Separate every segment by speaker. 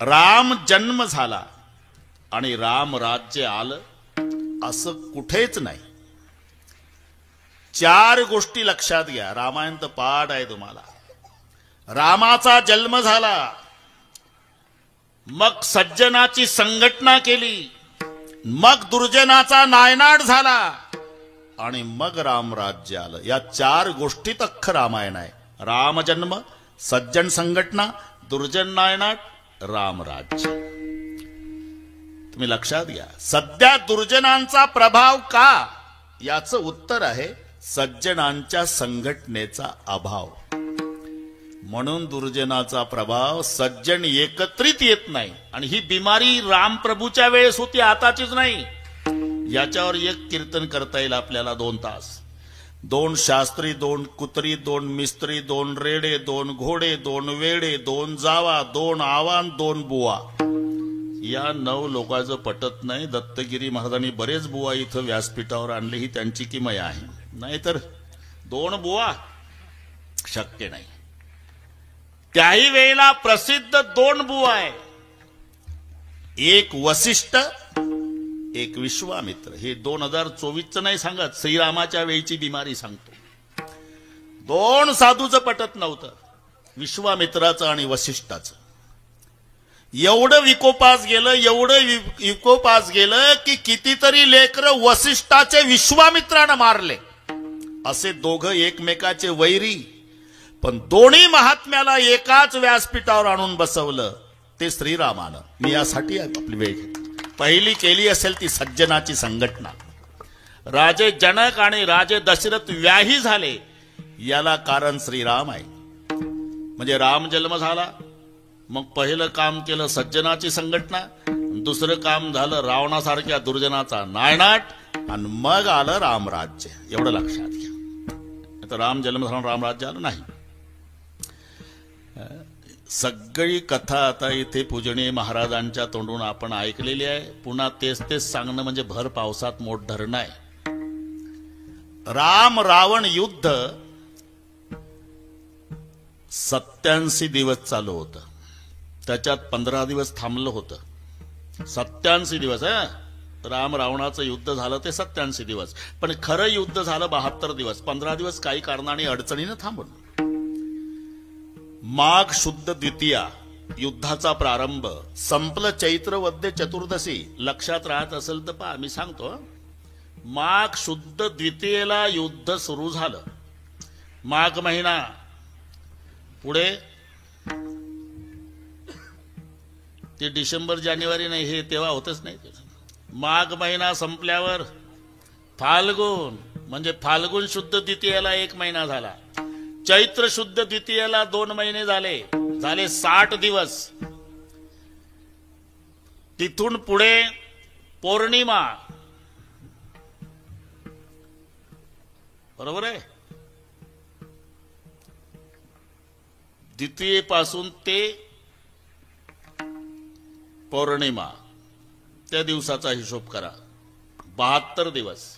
Speaker 1: राम जन्म झाला आणि राम राज्य आलं असं कुठेच नाही. चार गोष्टी लक्षात घ्या. रामायण तर पाठ आहे तुम्हाला. रामाचा जन्म झाला, मग सज्जनाची संघटना केली, मग दुर्जनाचा नायनाट झाला आणि मग रामराज्य आलं. या चार गोष्टीत अख्खं रामायण आहे. राम जन्म, सज्जन संघटना, दुर्जन नायनाट, रामराज्य. तुम्ही लक्षात घ्या. सध्या दुर्जनांचा प्रभाव का, याचं उत्तर आहे सज्जनांच्या संघटनेचा अभाव. म्हणून दुर्जनाचा प्रभाव, सज्जन एकत्रित येत नाही. आणि ही बिमारी रामप्रभूच्या वेळेस होती, आताचीच नाही. याच्यावर एक कीर्तन करता येईल आपल्याला 2 तास. 2 शास्त्री, 2 कुत्री, 2 मिस्त्री, 2 रेडे, 2 घोडे, 2 वेडे, 2 जावा, 2 आवान, 2 बुवा. या 9 लोकांचं पटत नाही. दत्तगिरी महाराजांनी बरेच बुवा इथं व्यासपीठावर आणले, ही त्यांची किमया आहे. नाहीतर 2 बुवा शक्य नाही. त्याही वेळेला प्रसिद्ध 2 बुवा आहे. एक वसिष्ठ, एक विश्वामित्र. हे 2024चं नाही सांगत, श्रीरामाच्या वेळीची बिमारी सांगतो. 2 साधूचं पटत नव्हतं, विश्वामित्राचं आणि वसिष्ठाचं. एवढं विकोपास गेलं, एवढं विकोपास गेलं की कितीतरी लेकरं वसिष्ठाचे विश्वामित्रानं मारले. असे दोघं एकमेकाचे वैरी, पण दोन्ही महात्म्याला एकाच व्यासपीठावर आणून बसवलं ते श्रीरामानं. मी यासाठी आपली वेळ घेतली. पहिली केली असेल ती सज्जनाची संघटना. राजे जनक आणि राजे दशरथ व्याही झाले, याला कारण श्रीराम आहे. म्हणजे राम जन्म झाला, मग पहिलं काम केलं सज्जनाची संघटना, दुसरं काम झालं रावणासारख्या दुर्जनाचा नायनाट, आणि मग आलं रामराज्य. एवढं लक्षात घ्या. तर राम जन्म झाला, रामराज्य आलं नाही. सगळी कथा आता इथे पूजनीय महाराजांच्या तोंडून आपण ऐकलेली आहे. पुन्हा तेच तेच सांगणं म्हणजे भर पावसात मोठ धरणं आहे. राम रावण युद्ध 87 दिवस चालू होतं. त्याच्यात 15 दिवस थांबलं होतं. 87 दिवस. राम रावणाचं युद्ध झालं ते 87 दिवस, पण खरं युद्ध झालं 72 दिवस. 15 दिवस काही कारणाने अडचणीनं थांबून. माघ शुद्ध द्वितीया युद्धाचा प्रारंभ, संपलं चैत्र वद्य चतुर्दशी. लक्षात राहत असेल तर पहा, मी सांगतो. माघ शुद्ध द्वितीयेला युद्ध सुरू झालं. माघ महिना पुढे ते डिसेंबर जानेवारी नाही, हे तेव्हा होतच नाही. माघ महिना संपल्यावर फाल्गुन, म्हणजे फाल्गुन शुद्ध द्वितीयेला 1 महिना झाला. चैत्र शुद्ध द्वितीयेला 2 महिने झाले 60 दिवस. तिथून पुढे पौर्णिमा, बरोबर आहे. द्वितीयेपासून ते पौर्णिमा, त्या दिवसाचा हिशोब करा. 72 दिवस.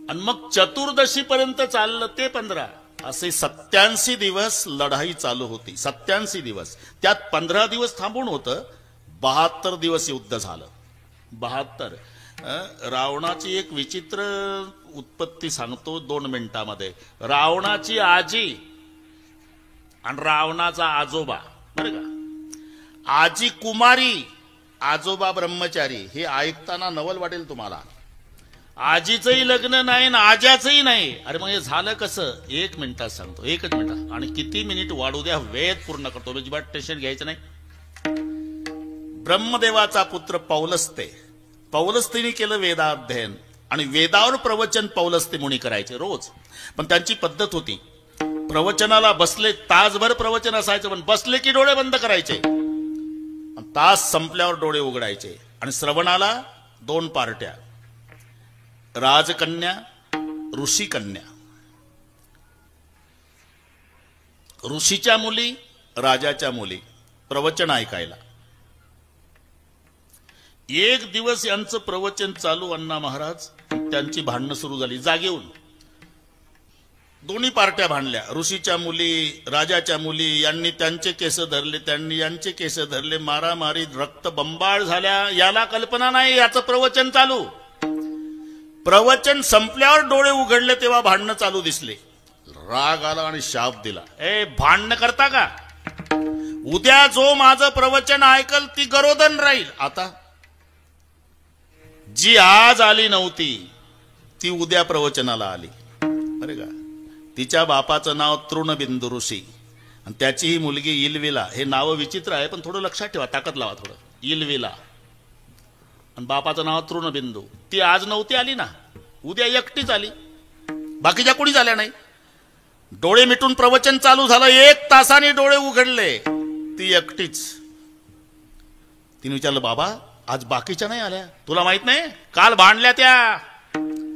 Speaker 1: आणि मग चतुर्दशी पर्यंत चाललं ते 15. असे 87 दिवस लढाई चालू होती. 87 दिवस. त्यात 15 दिवस थांबून होतं. 72 दिवस युद्ध झालं. 72. रावणाची एक विचित्र उत्पत्ती सांगतो 2 मिनिटांमध्ये. रावणाची आजी आणि रावणाचा आजोबा, बरं का. आजी कुमारी, आजोबा ब्रह्मचारी. हे ऐकताना नवल वाटेल तुम्हाला. आजीचंही लग्न नाही ना आज्याचंही नाही. अरे मग हे झालं कसं? 1 मिनिटात सांगतो, 1च मिनिटात. आणि किती मिनिट वाढू द्या, वेळेत पूर्ण करतो. अजिबात टेन्शन घ्यायचं नाही. ब्रह्मदेवाचा पुत्र पौलस्त्य, पौलस्त्याने केलं वेदाध्ययन, आणि वेदावर प्रवचन पौलस्त्य मुनी करायचे रोज. पण त्यांची पद्धत होती, प्रवचनाला बसले तासभर प्रवचन असायचं, पण बसले की डोळे बंद करायचे. तास संपल्यावर डोळे उघडायचे. आणि श्रवणाला 2 पार्ट्या, राजकन्या, ऋषिकन्या. ऋषीच्या मुली, राजाच्या मुली प्रवचन ऐकायला. एक दिवस यांचं प्रवचन चालू, अण्णा महाराज त्यांची भांडणं सुरू झाली जागेहून. दोन्ही पार्ट्या भांडल्या. ऋषीच्या मुली, राजाच्या मुली, यांनी त्यांचे केस धरले, त्यांनी यांचे केस धरले, मारामारी, रक्त बंबाळ झाल्या. याला कल्पना नाही, याचं प्रवचन चालू. प्रवचन संपल्यावर डोळे उघडले तेव्हा भांडणं चालू दिसले. राग आला आणि शाप दिला, ए भांडणं करता का? उद्या जो माझं प्रवचन ऐकल ती गरोदन राहील. आता जी आज आली नव्हती ती उद्या प्रवचनाला आली. अरे का, तिच्या बापाचं नाव तृणबिंदू ऋषी आणि त्याची ही मुलगी इलविला. हे नाव विचित्र आहे पण थोडं लक्षात ठेवा, ताकद लावा थोडं. इलविला आणि बापाचं नाव तृणबिंदू. ती आज नव्हती आली ना, उद्या एकटीच आली, बाकीच्या कोणी झाल्या नाही. डोळे मिटून प्रवचन चालू झालं. 1 तासाने डोळे उघडले, ती एकटीच. तिने विचारलं, बाबा आज बाकीच्या नाही आल्या? तुला माहित नाही, काल भांडल्या त्या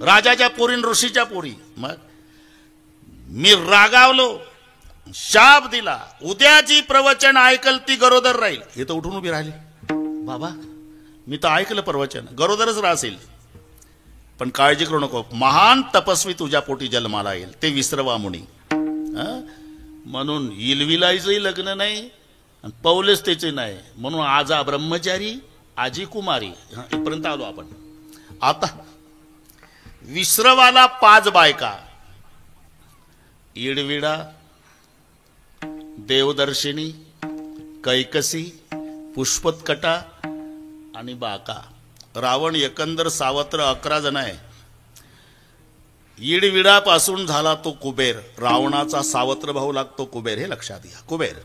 Speaker 1: राजाच्या पोरी, ऋषीच्या पोरी. मग मी रागावलो, शाप दिला, उद्या जी प्रवचन ऐकल ती गरोदर राहील. हे तर उठून उभी राहिली. बाबा मी तर ऐकलं प्रवचन, गरोदरच राहशील, पण काळजी करू नको, महान तपस्वी तुझ्या पोटी जन्माला येईल, ते विसरवा मुनी. म्हणून इलविलाईचंही लग्न नाही आणि पौलेच त्याचे नाही, म्हणून आजा ब्रह्मचारी आजी कुमारी. इथपर्यंत आलो आपण. आता विसरवाला 5 बायका, इडविडा, देवदर्शिनी, कैकसी, पुष्पत्कटा आणि बाका. रावण एकंदर सावत्र 11 जण आहे. इडविडापासून झाला तो कुबेर, रावणाचा सावत्र भाऊ लागतो कुबेर, हे लक्षात घ्या. कुबेर.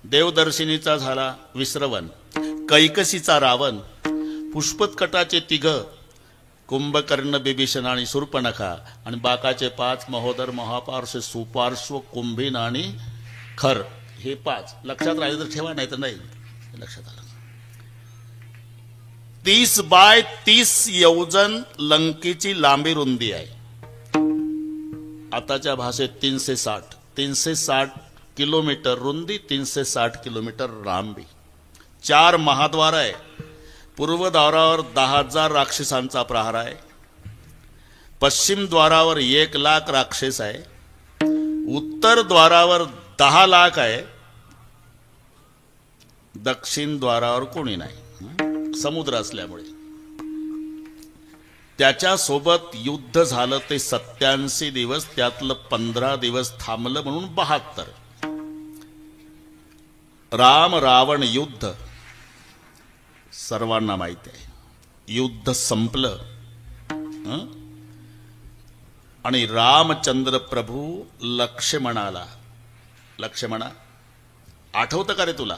Speaker 1: देवदर्शिनीचा झाला विश्रवण, कैकसीचा रावण, पुष्पत्कटाचे 3 कुंभकर्ण, बिभीषण आणि शूर्पणखा, आणि बाकाचे 5 महोदर, महापार्श्व, सुपार्श्व, कुंभीन आणि खर. हे 5 लक्षात राहिले तर ठेवा, नाही तर नाही. लक्षात आलं. 30 बाय 30 योजन लंकेची लांबी रुंदी आहे. आताच्या भाषेत 360 किलोमीटर रुंदी, 360 किलोमीटर लांबी. 4 महाद्वार आहे. पूर्व द्वारावर 10,000 राक्षसांचा प्रहार आहे. पश्चिम द्वारावर 1,00,000 राक्षस आहे. उत्तर द्वारावर 10 लाख आहे. दक्षिण द्वारावर कोणी नाही, समुद्र असल्यामुळे. त्याच्या सोबत युद्ध झालं ते 87 दिवस, त्यातलं 15 दिवस थांबलं म्हणून 72. राम रावण युद्ध सर्वांना माहिती आहे. युद्ध संपलं आणि रामचंद्र प्रभू लक्ष्मणाला, लक्ष्मणा आठवतं का रे तुला?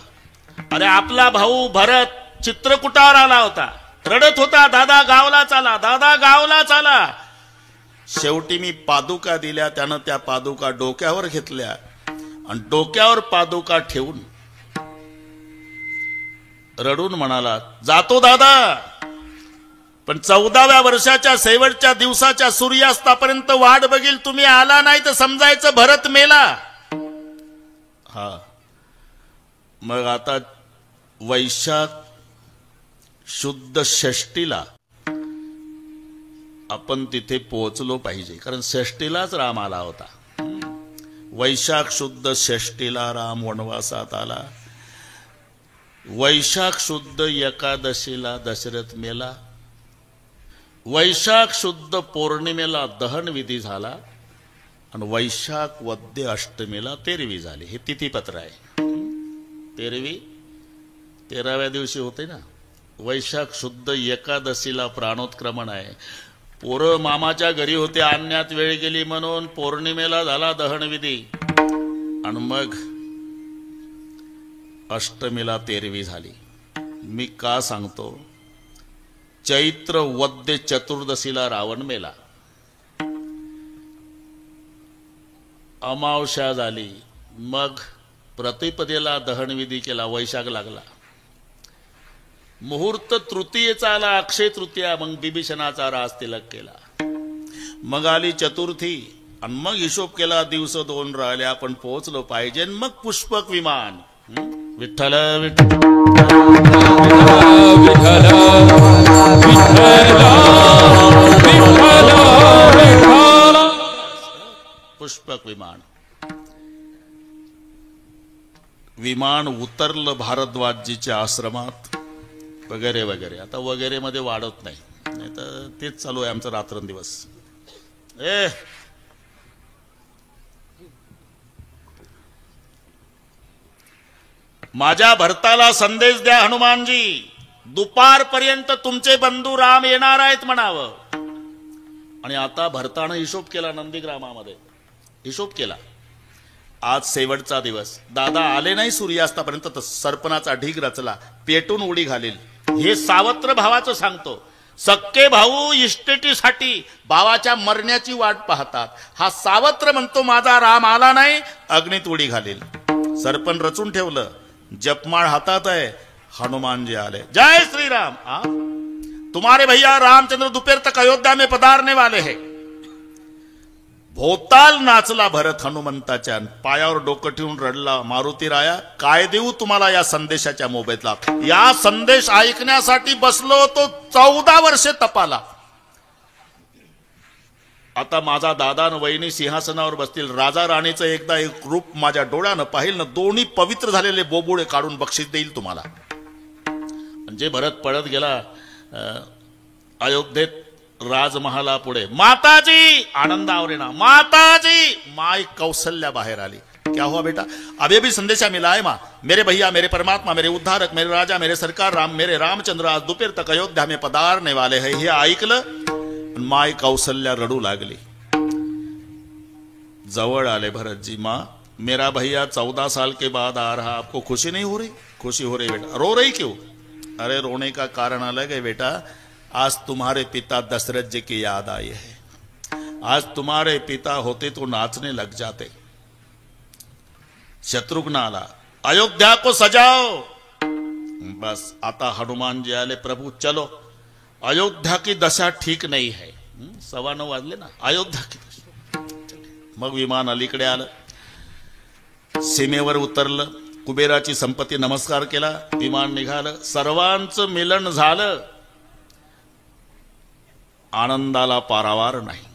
Speaker 1: अरे आपला भाऊ भरत चित्रकूटावर आला होता, रडत होता, दादा गावला चाला, दादा गावला चाला. शेवटी मी पादुका दिल्या, त्यानं त्या पादुका डोक्यावर घेतल्या आणि डोक्यावर पादुका ठेवून रडून म्हणाला, जातो दादा, पण 14व्या वर्षाच्या शेवटच्या दिवसाच्या सूर्यास्तापर्यंत वाट बघील, तुम्ही आला नाही तर समजायचं भरत मेला. हा, मग आता वैशाख शुद्ध षष्टीला आपण तिथे पोहोचलो पाहिजे, कारण षष्टीलाच राम आला होता. वैशाख शुद्ध षष्टीला राम वनवासात आला. वैशाख शुद्ध एकादशीला दशरथ मेला. वैशाख शुद्ध पौर्णिमेला दहन विधी झाला आणि वैशाख वद्य अष्टमीला तेरवी झाली. हे तिथीपत्र आहे. तेरवी 13व्या दिवशी होते ना. वैशाख शुद्ध एकादशीला प्राणोत्क्रमण आहे. पोरं मामाच्या घरी होते, आणण्यात वेळ गेली म्हणून पौर्णिमेला झाला दहन विधी आणि मग अष्टमीला तेरवी झाली. मी का सांगतो? चैत्र वद्य चतुर्दशीला रावण मेला. अमावस्या झाली, मग प्रतिपदेला दहनविधी केला, वैशाख लागला. मुहूर्त तृतीयेचा आला, अक्षय तृतीया, मग बिभीषणाचा राज तिलक केला. मग आली चतुर्थी आणि मग हिशोब केला, दिवस 2 राहिले, आपण पोहोचलो पाहिजे. मग पुष्पक विमान. विठ्ठल विठ्ठल विठ्ठल विठ्ठल विठ्ठल. पुष्पक विमान. विमान उतरलं भारद्वाजजीच्या आश्रमात वगैरे वगैरे. आता वगैरे मध्ये वाढत नाही, नाही तर तेच चालू आहे आमचं रात्रंदिवस. माझ्या भरताला संदेश द्या हनुमानजी, दुपारपर्यंत तुमचे बंधू राम येणार आहेत म्हणावं. आणि आता भरतानं हिशोब केला, नंदीग्रामामध्ये हिशोब केला. आज शेवटचा दिवस, दादा आले नाही सूर्यास्तापर्यंत तर सरपणाचा ढीग रचला, पेटून उडी घालील. हे सावत्र भावाचं सांगतो. सक्के भाऊ इस्टेटीसाठी भावाच्या मरण्याची वाट पाहतात. हा सावत्र म्हणतो माझा राम आला नाही, अग्नीत उडी घालील. सरपण रचून ठेवलं, जपमाळ हातात आहे. हनुमान जी आले. जय श्री राम. तुम्हारे भैया रामचंद्र दोपहर तक अयोध्या में पधारने वाले हैं. भोवताल नाचला भरत हनुमंताच्या, पायावर डोकं ठेवून रडला. मारुती राया, काय देऊ तुम्हाला या संदेशाच्या मोबदला? या संदेश ऐकण्यासाठी बसलो तो 14 वर्षे तपाला. आता माझा दादा न वहिनी सिंहासनावर बसतील. राजा राणीचं एकदा एक रूप माझ्या डोळ्यानं पाहिल ना, दोन्ही पवित्र झालेले बोबुळे काढून बक्षीस देईल तुम्हाला. म्हणजे भरत पळत गेला अयोध्येत राजमहाला पुढे. माताजी, आनंदावर ना, माताजी. माई कौशल्या बाहेर आली. क्या हुआ बेटा? अभी अभी संदेशा मिला है माँ, मेरे भैया, मेरे परमात्मा, मेरे उद्धारक, मेरे राजा, मेरे सरकार राम, मेरे रामचंद्र आज दोपहर तक अयोध्या में पधारने वाले हैं. हे ऐकलं माय कौशल्या रडू लागली. जवळ आले भरतजी. माँ, मेरा भैया 14 साल के बाद आ रहा, आपको खुशी नहीं हो रही? खुशी हो रही बेटा. रो रही क्यों? अरे रोने का कारण अलग है बेटा. आज तुम्हारे पिता दशरथ जी की याद आई है. आज तुम्हारे पिता होते तो नाचने लग जाते. शत्रुघ्न आला, अयोध्या को सजाओ. बस आता हनुमान जी आले. प्रभु चलो, अयोध्या की दशा ठीक नहीं है. 9:15 वाजले ना. अयोध्या की दशा. मग विमान अलीकडे आलं, सीमेवर उतरलं. कुबेराची संपत्ती नमस्कार केला. विमान निघालं. सर्वांचं मिलन झालं. आनंदाला पारावार नाही.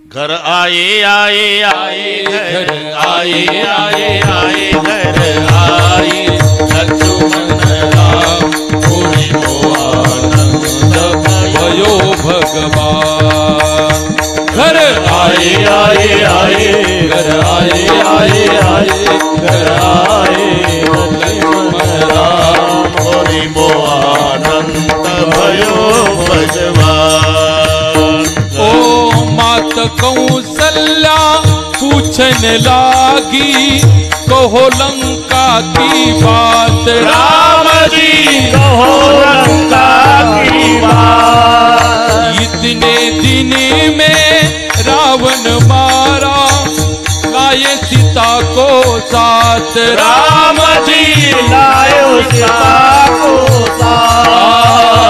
Speaker 1: घर आए आए आए घर आए आए आए घर आए लक्ष्मण राम पूरी आनंद भयो भगवान. घर आए आए आए घर आए आए आए घर आए लक्ष्मण राम पूरी आनंद भयो भगवान.
Speaker 2: ओ मात कौशल्या पूछन लागी, कहो लंका की बात.
Speaker 1: राम जी कहो लंका की बात.
Speaker 2: इतने दिन में रावण मारा, लाए सीता को साथ.
Speaker 1: राम जी लाए सीता को साथ.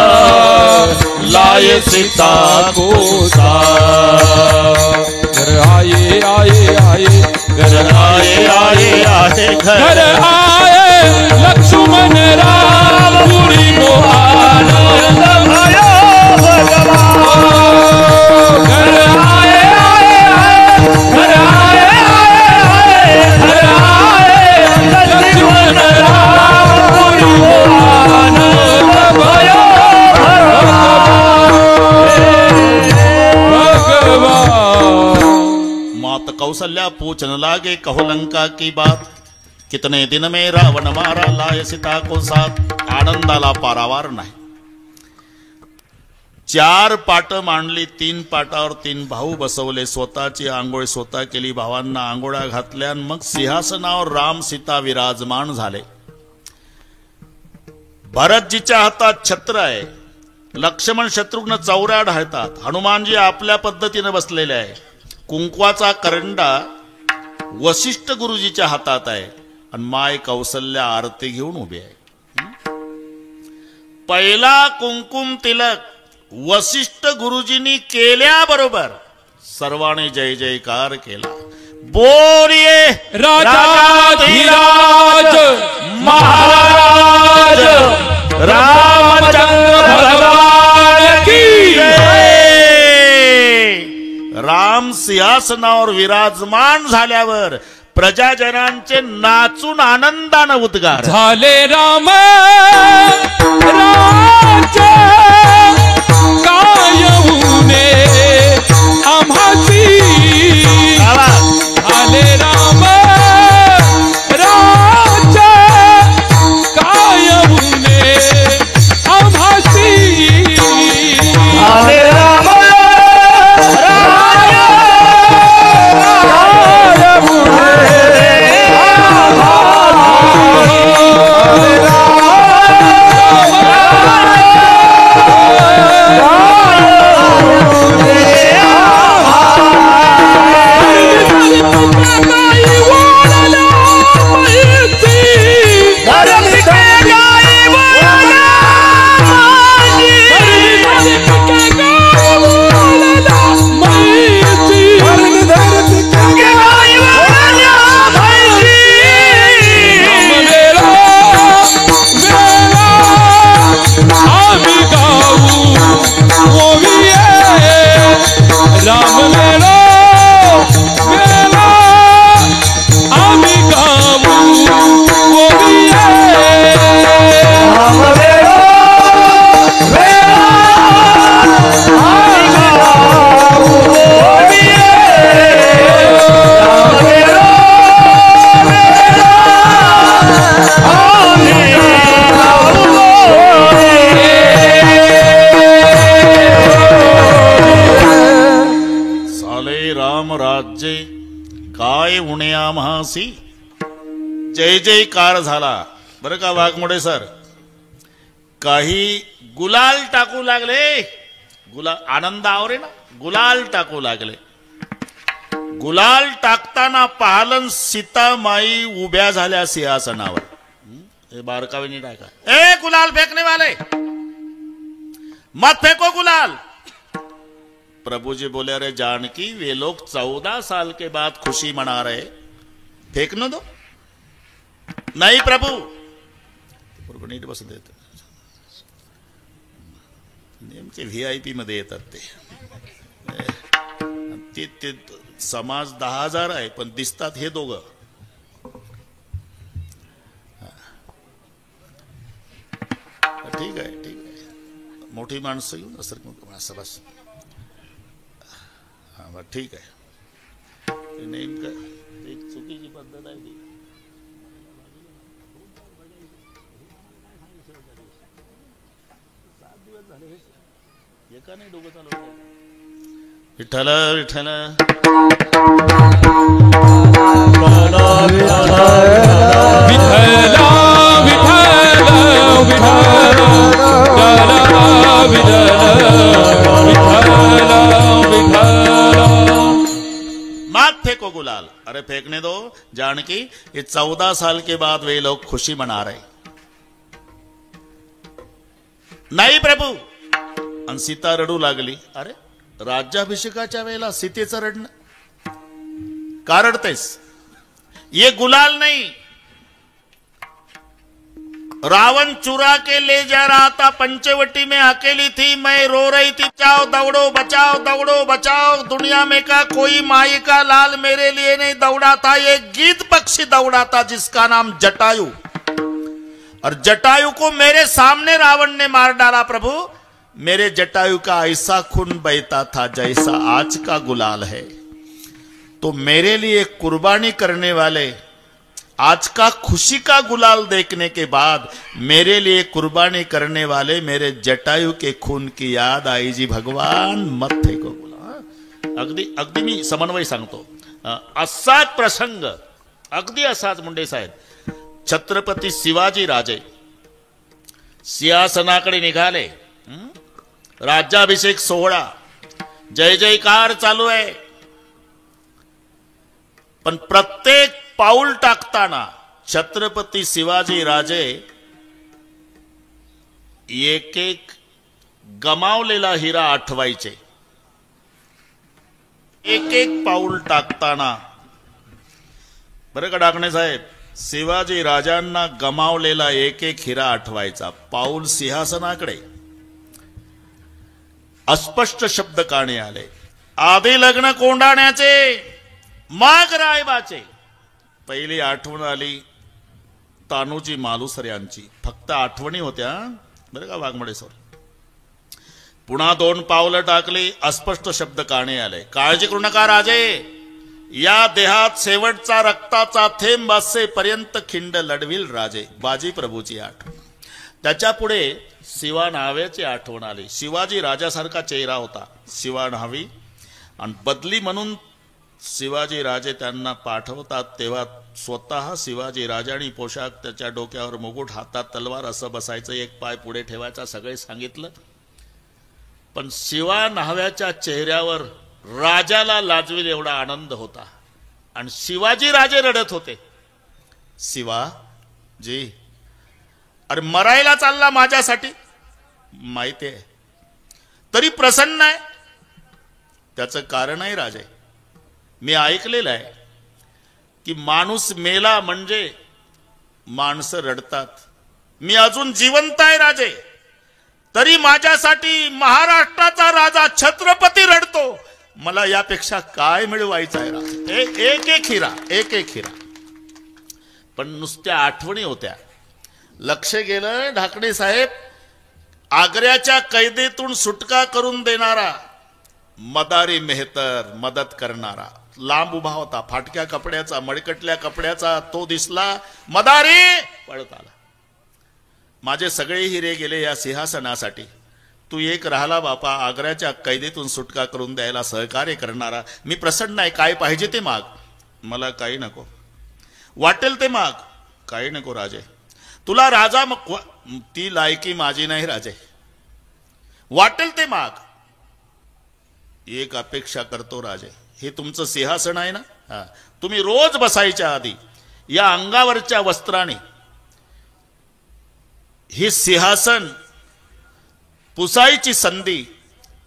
Speaker 2: लाए सीता को साथ. घर आए आए आए
Speaker 1: घर आए आए आए
Speaker 2: घर आए लक्ष्मण राम पूरी आनंद
Speaker 1: भयो भगवान.
Speaker 2: घर आए आए
Speaker 1: घर आए आए घर आए लक्ष्मण राम पूरी आनंद भयो मात कौशल्या पूछन लागे, कहो लंका की बात. कितने दिन में रावण मारा, लाए सीता को साथ. आनंदाला पारावार नाही. 4 पाट मांडली. 3 पाटावर 3 भाऊ बसवले. स्वतःची आंघोळ स्वतः केली. भावांना आंघोळा घातल्या. मग सिंहासनावर राम सीता विराजमान झाले. भरतजीच्या हातात छत्र आहे. लक्ष्मण शत्रुघ्न चौऱ्या ढाळतात. हनुमानजी आपल्या पद्धतीने बसलेले आहे. कुंकवाचा करंडा वशिष्ठ गुरुजीच्या हातात आहे आणि माय कौशल्या आरती घेऊन उभी आहे. पहिला कुंकुम तिलक वशिष्ठ गुरुजींनी केल्याबरोबर सर्वांनी जय जयकार केला. बोलिये
Speaker 2: राजाधिराज
Speaker 1: महाराज रामचंद्र भगवान की जय. राम सिंहासनावर विराजमान झाल्यावर प्रजाजनांचे नाचून आनंदानं उद्गार
Speaker 2: झाले राम राज्य काय होणे आम्हाची झाले राम राज्य काय होणे आम्हाची
Speaker 3: हरे राम
Speaker 1: काय उणे आम्हासी जय जयकार झाला बरं का वाघमोडे सर. काही गुलाल टाकू लागले, गुलाल आनंद आवरे ना, गुलाल टाकू लागले. गुलाल टाकताना पाहलन सीतामाई उभ्या झाल्या सिंहासनावर. हे बारकावेनी टाका. ए गुलाल फेकने वाले मत फेको गुलाल. प्रभु जी बोले अरे जानकी वे लोग 14 साल के बाद खुशी मना रहे, फेकने दो. नहीं प्रभु नीट बस देत नेमके VIP मध्ये येतात ते समाज 10,000 आहे पण दिसतात हे दोघं. ठीक आहे ठीक आहे मोठी माणसं घेऊन असं बस. हा बरं ठीक आहे. नेमकं एक चुकीची पद्धत आहे ती. एका नाही दोघं चालवलं. विठ्ठल विठ्ठल मात फेंको गुलाल. अरे फेंकने दो जानकी, ये 14 साल के बाद वे लोग खुशी मना रहे. नाही प्रभू. आणि सीता रडू लागली. अरे राज्याभिषेकाच्या वेळेला सीतेचं रडणं का रडतेस? ये गुलाल नहीं. रावण चुरा के ले जा रहा था, पंचवटी में अकेली थी, मैं रो रही थी बचाओ दौड़ो बचाओ. दुनिया में का कोई माई का लाल मेरे लिए नहीं दौड़ा था. ये गीत पक्षी दौड़ा था जिसका नाम जटायु, और जटायु को मेरे सामने रावण ने मार डाला. प्रभु मेरे जटायु का ऐसा खून बहता था जैसा आज का गुलाल है. तो मेरे लिए कुर्बानी करने वाले आज का खुशी का गुलाल देखने के बाद मेरे लिए कुर्बानी करने वाले मेरे जटायु के खून की याद आई. जी भगवान मत फेको गुलाल. अगदी मी समन्वय सांगतो. असाच प्रसंग अगदी असाच मुंडे साहेब. छत्रपती शिवाजी राजे सिंहासनाकडे निघाले. राज्याभिषेक सोहळा जय जयकार चालू आहे. पण प्रत्येक पाऊल टाकताना छत्रपती शिवाजी राजे एक एक गमावलेला हिरा आठवायचे. एक एक पाऊल टाकताना. बरं का डाकणे साहेब, शिवाजी राजांना गमावलेला एक एक हिरा आठवायचा. पाऊल सिंहासनाकडे. अस्पष्ट शब्द काने आले. आधी लग्न कोंडाण्याचे मग रायबाचे. पहिली आठवण आली तानूजी मालुसरे यांची. फक्त आठवणी होत्या बरं का वाघमोडे सर. पुन्हा 2 पावलं टाकली, अस्पष्ट शब्द काने आले. काळजी करू नका राजे, या देहात शेवटचा रक्ताचा थेंब असेपर्यंत खिंड लढविल राजे. बाजी प्रभूची आठवण. त्याच्या पुढे शिवा न्हाव्याची आठवण आली. शिवाजी राजासारखा चेहरा होता, शिवा न्हावी. आणि बदली म्हणून शिवाजी राजे त्यांना पाठवतात तेव्हा स्वतः शिवाजी राजांनी पोशाख, त्याच्या डोक्यावर मुकुट, हातात तलवार, असं बसायचं, एक पाय पुढे ठेवायचा, सगळे सांगितलं. पण शिवा न्हाव्याच्या चेहऱ्यावर राजाला लाजवेल एवढा आनंद होता. आणि शिवाजी राजे रडत होते. शिवा जी, अरे मरायला चालला माझ्यासाठी, माहिती आहे, तरी प्रसन्न आहे. त्याचं कारण आहे राजे, मी ऐकलेलं आहे की माणूस मेला म्हणजे माणसं रडतात. मी अजून जिवंत आहे राजे, तरी माझ्यासाठी महाराष्ट्राचा राजा छत्रपती रडतो. मला यापेक्षा काय मिळवायचं आहे राजे? एक एक हिरा, एक एक हिरा. पण नुसत्या आठवणी होत्या. लक्ष गेलं ढाकणे साहेब, आग्र्याच्या कैदेतून सुटका करून देणारा मदारी मेहतर, मदत करणारा, लांब उभा होता, फाटक्या कपड्याचा, मडकटल्या कपड्याचा. तो दिसला, मदारी पळत आला. माझे सगळे हिरे गेले या सिंहासनासाठी, तू एक राहिला बापा, आग्र्याच्या कैदेतून सुटका करून द्यायला सहकार्य करणारा. मी प्रसन्न आहे, काय पाहिजे ते माग. मला काही नको, वाटेल ते माग. काही नको राजे, तुला राजा ती लायकी माझी नाही राजे, वाटेल ते माग. एक अपेक्षा करतो राजे, हे तुमचं सिंहासन आहे ना, तुम्ही रोज बसायच्या आधी या अंगावरच्या वस्त्राने हे सिंहासन पुसायची संधी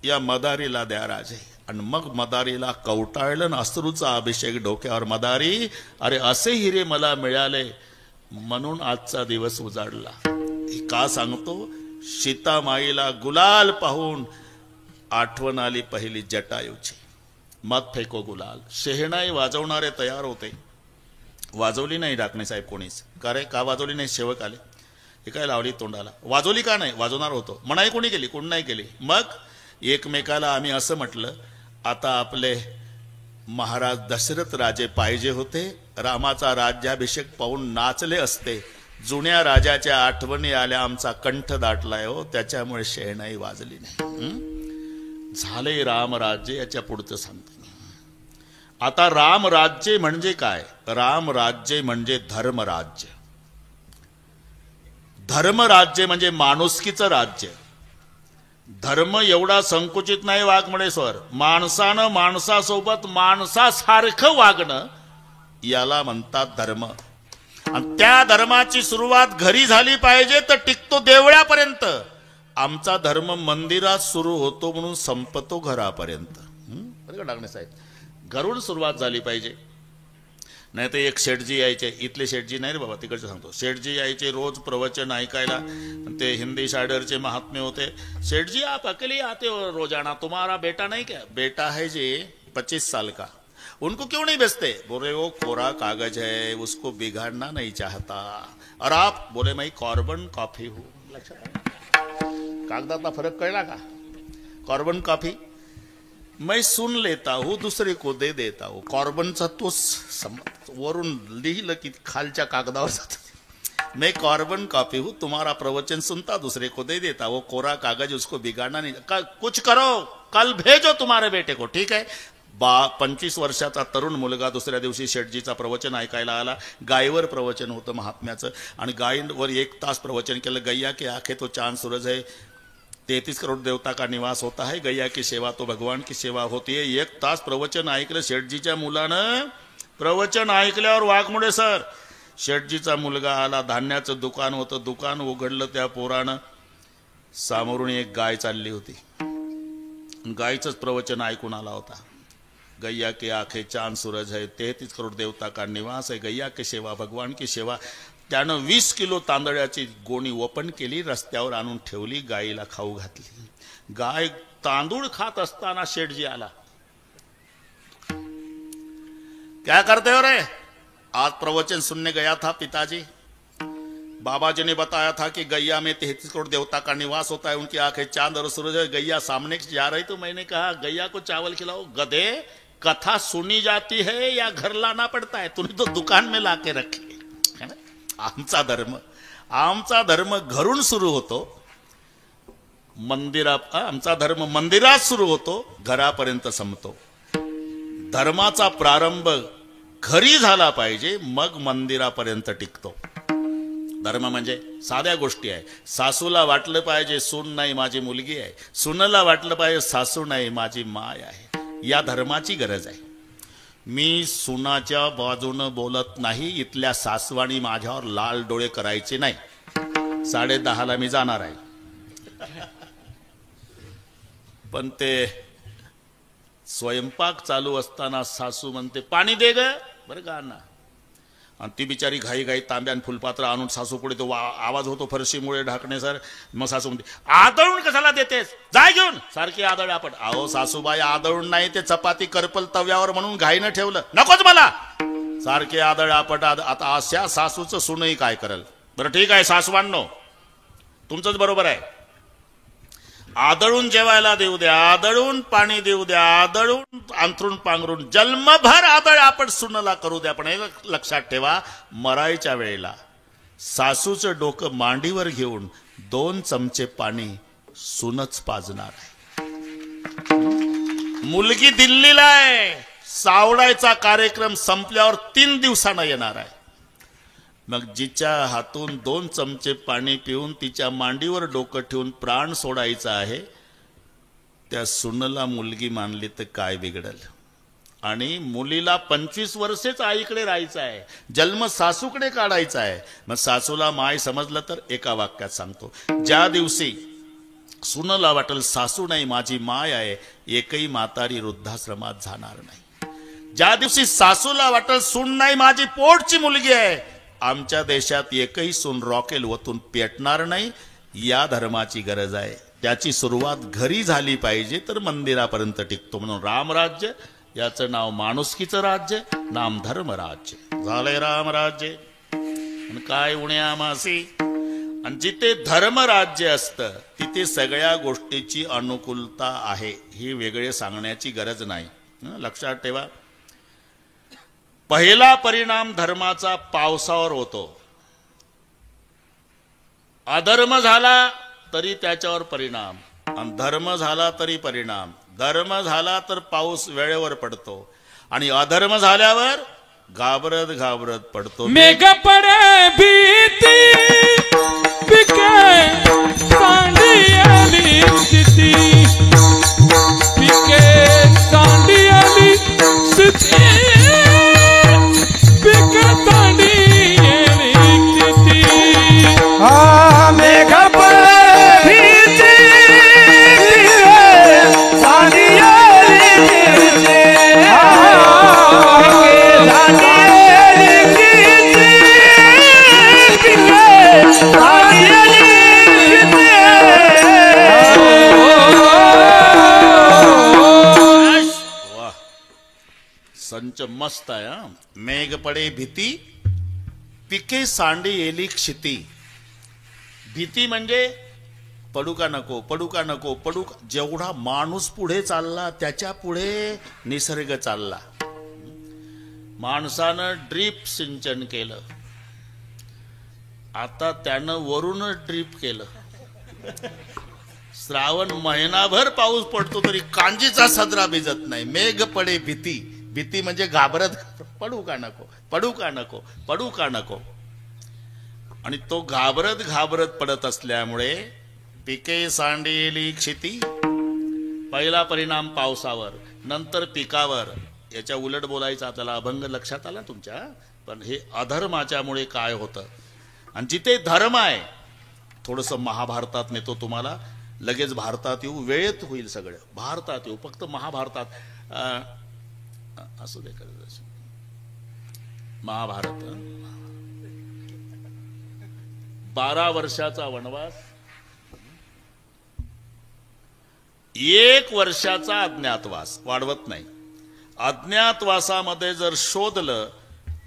Speaker 1: या मदारीला द्या राजे. आणि मग मदारीला कवटाळलं, अश्रूचा अभिषेक डोक्यावर. मदारी, अरे असे हिरे मला मिळाले म्हणून आजचा दिवस उजाडला. हे का सांगतो? सीतामाईला गुलाल पाहून आठवण आली पहिली जटायूची. मत फेको गुलाल. शेहणाई वाजवणारे तयार होते, वाजवली नाही ढाकणे साहेब कोणीच. का रे, का वाजवली नाही? सेवक आले, हे काय लावली तोंडाला. वाजवली का नाही? वाजवणार होतो. मनाई कोणी केली? कोण नाही केली. मग एकमेकाला आम्ही असं म्हटलं, आता आपले महाराज दशरथ राजे पाहिजे होते, रामाचा राज्याभिषेक पाहून नाचले असते. जुन्या राजाच्या आठवणी आल्या, आमचा कंठ दाटलाय हो, त्याच्यामुळे शेहणाई वाजली नाही. झाले रामराज्य. याच्या पुढचं सांगतो. आता रामराज्य म्हणजे काय? रामराज्य म्हणजे धर्मराज्य. धर्मराज्य म्हणजे माणुसकीचं राज्य. धर्म एवढा संकुचित नाही वाघमोडे सर. माणसानं माणसासोबत माणसासारखं वागणं याला म्हणतात धर्म. आणि त्या धर्माची सुरुवात घरी झाली पाहिजे तर टिकतो देवळापर्यंत. आमचा धर्म मंदिरात सुरू होतो म्हणून संपतो घरापर्यंत. बरं का ढाकणे साहेब, घरून सुरुवात झाली पाहिजे. नाही तर एक शेठजी यायचे, इथले शेठजी नाही रे बाबा, तिकडचे सांगतो. शेठजी यायचे रोज प्रवचन ऐकायला. ते हिंदी शायरचे महात्मे होते. शेठजी, आप अकेले आते हो रोजाना, तुम्हारा बेटा नहीं क्या? बेटा है जी 25 साल का. उनको क्यों नहीं बेचते? बोले वो कोरा कागज है, उसको बिगाड़ना नहीं चाहता. और आप? बोले मैं कार्बन कॉफी हूँ. कागदातला फरक कळला का? कार्बन कॉफी मैं सुन लेता हूँ, दूसरे को दे देता हूँ. कार्बनचा तो वरून लिहिलं की खालच्या कागदावर जात. मैं कार्बन कॉफी हूँ, तुम्हारा प्रवचन सुनता, दूसरे को दे देता. वो कोरा कागज, उसको बिगाड़ना नहीं. कुछ करो, कल भेजो तुम्हारे बेटे को. ठीक है. 25 वर्षाचा तरुण मुलगा दुसऱ्या दिवशी शेठजीचा प्रवचन ऐकायला आला. गायीवर प्रवचन होतं महात्म्याचं. आणि गायीवर 1 तास प्रवचन केलं. गैया के आंखें तो चांद सूरज है, 33 करोड देवता का निवास होता है, गैया की सेवा तो भगवान की सेवा होती है. 1 तास प्रवचन ऐकलं शेठजीच्या मुलानं. प्रवचन ऐकल्यावर वाघमोडे सर, शेठजीचा मुलगा आला. धान्याचं दुकान होतं, दुकान उघडलं. त्या पोरानं सामोरून एक गाय चालली होती. गायचंच प्रवचन ऐकून आला होता. गैया के आंखें चांद सूरज है, 33 करोड देवता का निवास है, गैया की सेवा भगवान की सेवा. त्यानं 20 किलो तांदळाची गोणी ओपन केली, रस्त्यावर आणून ठेवली, गायीला खाऊ घातली. गाय तांदूळ खात असताना शेठजी आला. क्या करते हो रे? आज प्रवचन सुनने गया था पिताजी। बाबा जी ने बताया था कि गैया में 33 करोड़ देवता का निवास होता है, उनकी आंखें चांद और सूरज है। गैया सामने जा रही तो मैंने कहा गैया को चावल खिलाओ। गधे, कथा सुनी जाती है या घर लाना पड़ता है? तूने तो दुकान में लाके रखी है ना। आमचा धर्म घरून सुरू होतो, आमचा धर्म मंदिरात सुरू होतो, घरापर्यंत संपतो। धर्माचा प्रारंभ घरी झाला पाहिजे, मग मंदिरापर्यंत टिकतो। धर्म म्हणजे साध्या गोष्टी आहे। सासूला वाटलं पाहिजे सून नाही माझी मुलगी आहे, सुनला वाटलं पाहिजे सासू नाही माझी माय आहे। या धर्माची गरज आहे। मी सुनाच्या बाजूनं बोलत नाही, इथल्या सासवाणी माझ्यावर लाल डोळे करायचे नाही। 10:30 मी जाणार आहे। पण ते स्वयंपाक चालू असताना सासू म्हणते पाणी दे ग बरं का अण्णा, आणि ती बिचारी घाई घाई तांब्यान फुलपात्र आणून सासू पुढे तो आवाज होतो फरशीमुळे ढाकणे सर। मग सासू म्हणते आदळून कशाला देतेस, जाय घेऊन। सारखी आदळ आपट। अहो सासूबाई आदळून नाही, ते चपाती करपल तव्यावर म्हणून घाईनं ठेवलं, नकोच मला। सारखे आदळ आपट। आता अशा सासूचं सूनही काय करल? बरं ठीक आहे सासवांनो, तुमचंच बरोबर आहे। आदळून जेवायला देऊ द्या, आदळून पाणी देऊ द्या, आदळून अंथरून पांघरून जन्मभर आदळ आपण सुनला करू द्या। पण हे लक्षात ठेवा, मरायच्या वेळेला सासूचं डोकं मांडीवर घेऊन 2 चमचे पाणी सुनच पाजणार आहे। मुलगी दिल्लीला आहे, सावडायचा कार्यक्रम संपल्यावर 3 दिवसांना येणार आहे। मग जिच्या हातून 2 चमचे पाणी पिऊन तिच्या मांडीवर डोकं ठेवून प्राण सोडायचा आहे, त्या सुनला मुलगी मानली तर काय बिघडल? आणि मुलीला 25 वर्षेच आईकडे राहायचं आहे, जन्म सासूकडे काढायचा आहे। मग सासूला माय समजलं तर एका वाक्यात सांगतो, ज्या दिवशी सुनला वाटेल सासू नाही माझी माय आहे, एकही म्हातारी वृद्धाश्रमात जाणार नाही। ज्या दिवशी सासूला वाटेल सून नाही माझी पोटची मुलगी आहे, आमच्या देशात एकही सून रॉकेल वतून पेटणार नाही। या धर्माची गरज आहे। त्याची सुरुवात घरी झाली पाहिजे तर मंदिरापर्यंत टिकतो। म्हणून रामराज्य याचं नाव माणुसकीचं राज्य, नाम धर्मराज्य झालंय रामराज्य। आणि काय उण्या मासी, आणि जिथे धर्मराज्य असतं तिथे सगळ्या गोष्टीची अनुकूलता आहे, ही वेगळे सांगण्याची गरज नाही। लक्षात ठेवा, पहिला परिणाम धर्माचा पावसावर होतो। अधर्म झाला तरी त्याच्यावर परिणाम, आणि धर्म झाला तरी परिणाम। धर्म झाला तर पाऊस वेळेवर पडतो, आणि अधर्म झाल्यावर घाबरत घाबरत पडतो।
Speaker 2: मेघ पडे भीती, पिके सांडी आली स्थिती, पिके सांडी आली स्थिती, पिके सांडी आली स्थिती।
Speaker 3: मेघ पडे भीती, सांडी आली स्थिती, पिके सांडी आली स्थिती, पिके सांडी आली स्थिती।
Speaker 1: वाह, संच मस्त आहे हा। मेघ पडे भीती, पिके सांडी येली क्षिती। भीती म्हणजे पडू का नको, पडू का नको, पडू का। जेवढा माणूस पुढे चालला त्याच्या पुढे निसर्ग चालला। माणसानं ड्रीप सिंचन केलं, आता त्यानं वरूनच ड्रीप केलं। श्रावण महिनाभर पाऊस पडतो तरी कांजीचा सदरा भिजत नाही। मेघ पडे भीती, भीती म्हणजे घाबरत, पडू का नको, पडू का नको, पडू का नको। आणि तो घाबरत घाबरत पडत असल्यामुळे पिके सांडेली क्षिती। पहिला परिणाम पावसावर, नंतर पिकावर। याच्या उलट बोलायचं आपल्याला अभंग लक्षात आला तुमच्या, पण हे अधर्माच्यामुळे काय होतं। आणि जिथे धर्म आहे, थोडंसं महाभारतात नेतो तुम्हाला, लगेच भारतात येऊ, वेळेत होईल सगळं। भारतात येऊ, फक्त महाभारतात असू दे कर। महाभारत 12 वर्षाचा वनवास, 1 वर्षाचा अज्ञातवास, वाढवत नाही। अज्ञातवासामध्ये जर शोधलं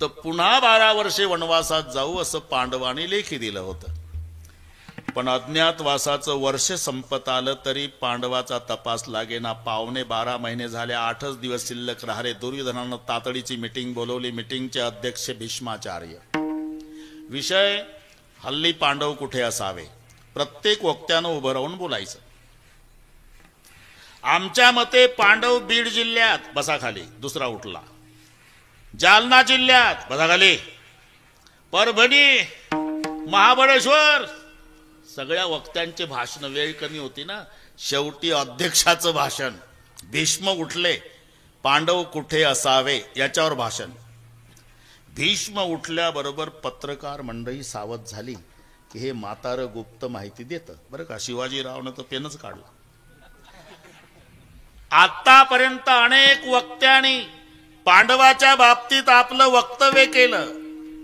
Speaker 1: तर पुन्हा 12 वर्षे वनवासात जाऊ असं पांडवांनी लेखी दिलं होतं. पण अज्ञातवासाचं वर्ष संपत आलं तरी पांडवाचा तपास लागेना. 12 महिने झाले, 8च दिवस शिल्लक राहिले. दुर्योधनानं तातडीची मीटिंग बोलवली. मीटिंगचे अध्यक्ष भीष्माचार्य. विषय हल्ली पांडव कुठे असावे. प्रत्येक वक्त्यानं उभं राहून बोलायचं. आमच्या मते पांडव बीड जिल्ह्यात, बसा खाली. दुसरा उठला. जालना जिल्ह्यात, बसा खाली. परभणी, महाबळेश्वर. सगळ्या वक्त्यांचे भाषण, वेळ कमी होती ना, शेवटी अध्यक्षाचं भाषण. भीष्म उठले. पांडव कुठे असावे याच्यावर भाषण. भीष्म उठल्याबरोबर पत्रकार मंडळी सावध झाली की हे म्हातारं गुप्त माहिती देतं बरं का. शिवाजीरावनं तर पेनच काढला. आतापर्यंत अनेक वक्त्यांनी पांडवाच्या बाबतीत आपलं वक्तव्य केलं,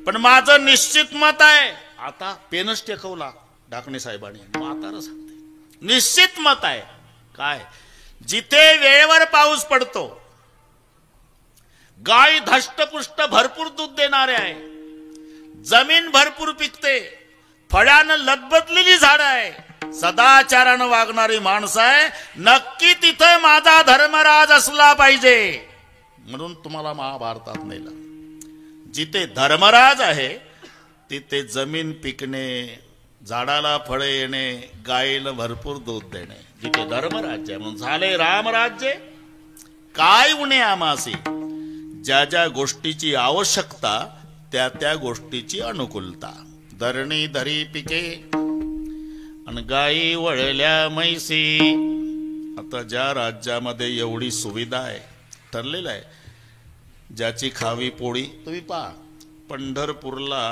Speaker 1: पण माझं निश्चित मत आहे. आता पेनच टेकवला डाकणे साहेबांनी. म्हातारं सांगते निश्चित मत आहे. काय? जिथे वेळेवर पाऊस पडतो, गाय धष्टपुष्ट भरपूर दूध देणारे आहे, जमीन भरपूर पिकते, फळानं लदबदलेली झाड आहे, सदाचारानं वागणारी माणसं आहे, नक्की तिथे माझा धर्मराज असला पाहिजे. म्हणून तुम्हाला महाभारतात नेलं. जिथे धर्मराज आहे तिथे जमीन पिकणे, झाडाला फळे येणे, गायीला भरपूर दूध देणे. जिथे धर्मराज्य आहे. म्हणून झाले रामराज्य. काय उणे आमासी. ज्या ज्या गोष्टीची आवश्यकता त्या त्या गोष्टीची अनुकूलता. धरणी धरी पिके आणि गायी वळल्या मैसी. आता ज्या राज्यामध्ये एवढी सुविधा आहे, ठरलेलं आहे, ज्याची खावी पोळी. तुम्ही पहा पंढरपूरला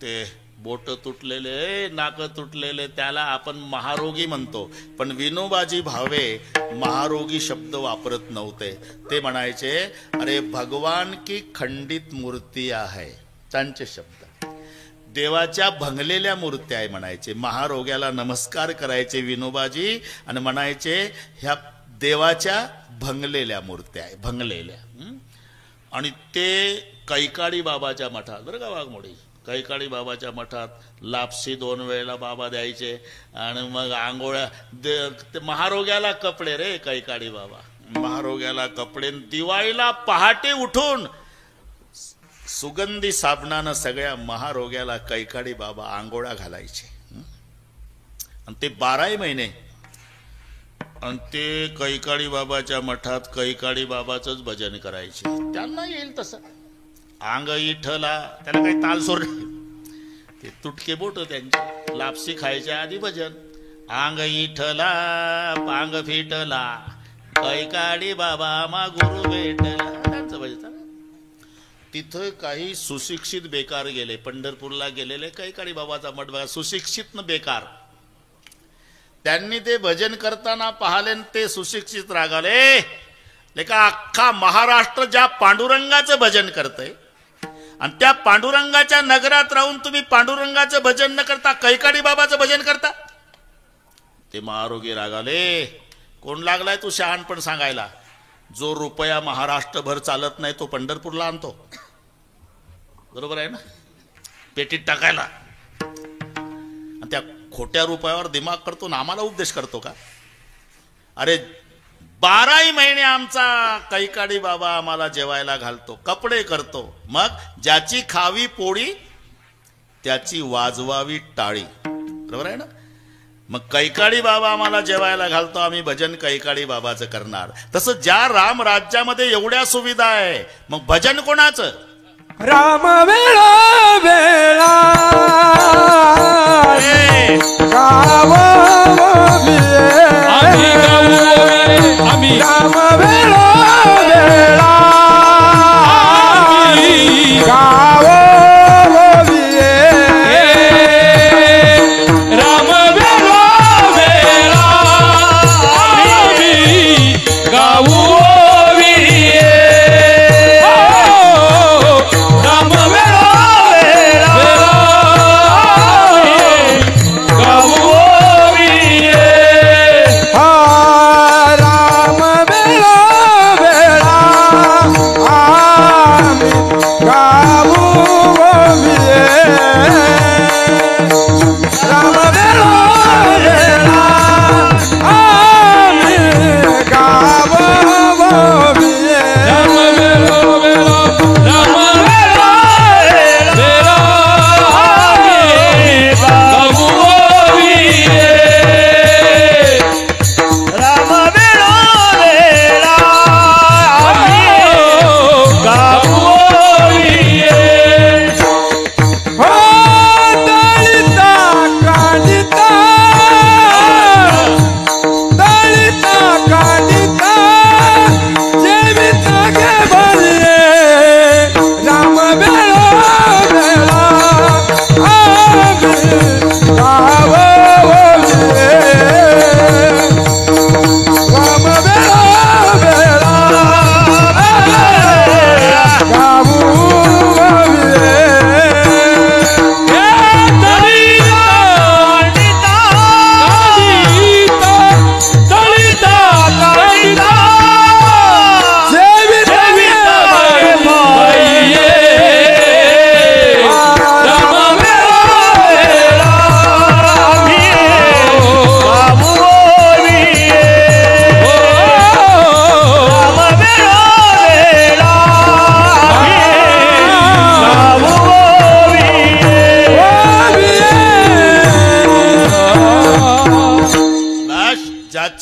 Speaker 1: ते बोट तुटलेले, नाक तुटलेले, त्याला आपण महारोगी म्हणतो. पण विनोबाजी भावे महारोगी शब्द वापरत नव्हते. ते म्हणायचे अरे भगवान की खंडित मूर्ती आहे. त्यांचे शब्द देवाच्या भंगलेल्या मूर्त्या आहे म्हणायचे. महारोग्याला नमस्कार करायचे विनोबाजी आणि म्हणायचे ह्या देवाच्या भंगलेल्या मूर्त्या आहे, भंगलेल्या. आणि ते कैकाडी बाबाच्या मठात, बरं का वाघमोडी, कैकाडी बाबाच्या मठात लापसी 2 वेळेला बाबा द्यायचे. आणि मग आंघोळ्या ते महारोग्याला कपडे रे कैकाडी बाबा. महारोग्याला कपडे. दिवाळीला पहाटे उठून सुगंधी साबणानं सगळ्या महारोग्याला कैकाडी बाबा आंघोळ्या घालायचे. आणि ते 12 महिने. आणि ते कैकाडी बाबाच्या मठात कैकाडी बाबाचंच भजन करायचे. त्यांना येईल तसं. अंग इठला, त्याला काही तालसोर नाही. ते तुटके बोट त्यांचे. लापसी खायच्या आधी भजन. अंग इठला पांग फिटला, कैकाडी बाबा मा गुरु भेटला. त्यांचं भजन. तिथं काही सुशिक्षित बेकार गेले. पंढरपूरला गेलेले कैकाडी बाबाचा मठ बघा, सुशिक्षित न बेकार. त्यांनी ते भजन करताना पाहिले, ते सुशिक्षित रागाले. लेका अख्खा महाराष्ट्र ज्या पांडुरंगाचं भजन करतंय आणि त्या पांडुरंगाच्या नगरात राहून तुम्ही पांडुरंगाचं भजन न करता कैकाडी बाबाचं भजन करता. ते महारोगी रागाले. कोण लागलाय तू शहाणपण सांगायला? जो रुपया महाराष्ट्रभर चालत नाही तो पंढरपूरला आणतो. बरोबर आहे ना? पेटीत टाकायला. आणि त्या खोट्या रुपयावर दिमाग करतो ना आम्हाला उपदेश करतो का? अरे 12 महिने आमचा कैकाडी बाबा आम्हाला जेवायला घालतो, कपडे करतो. मग ज्याची खावी पोळी त्याची वाजवावी टाळी. बरोबर आहे ना? मग कैकाडी बाबा आम्हाला जेवायला घालतो, आम्ही भजन कैकाडी बाबाचं करणार. तसं ज्या राम राज्यामध्ये एवढ्या सुविधा आहे, मग भजन कोणाचं?
Speaker 3: राम वेळा वेळा गाव
Speaker 2: आम्ही
Speaker 3: राम वेळा वेळा गाव
Speaker 2: राम वेळा वेळा आम्ही गाऊ राम वेळा वेळा गाऊ
Speaker 3: राम वेळा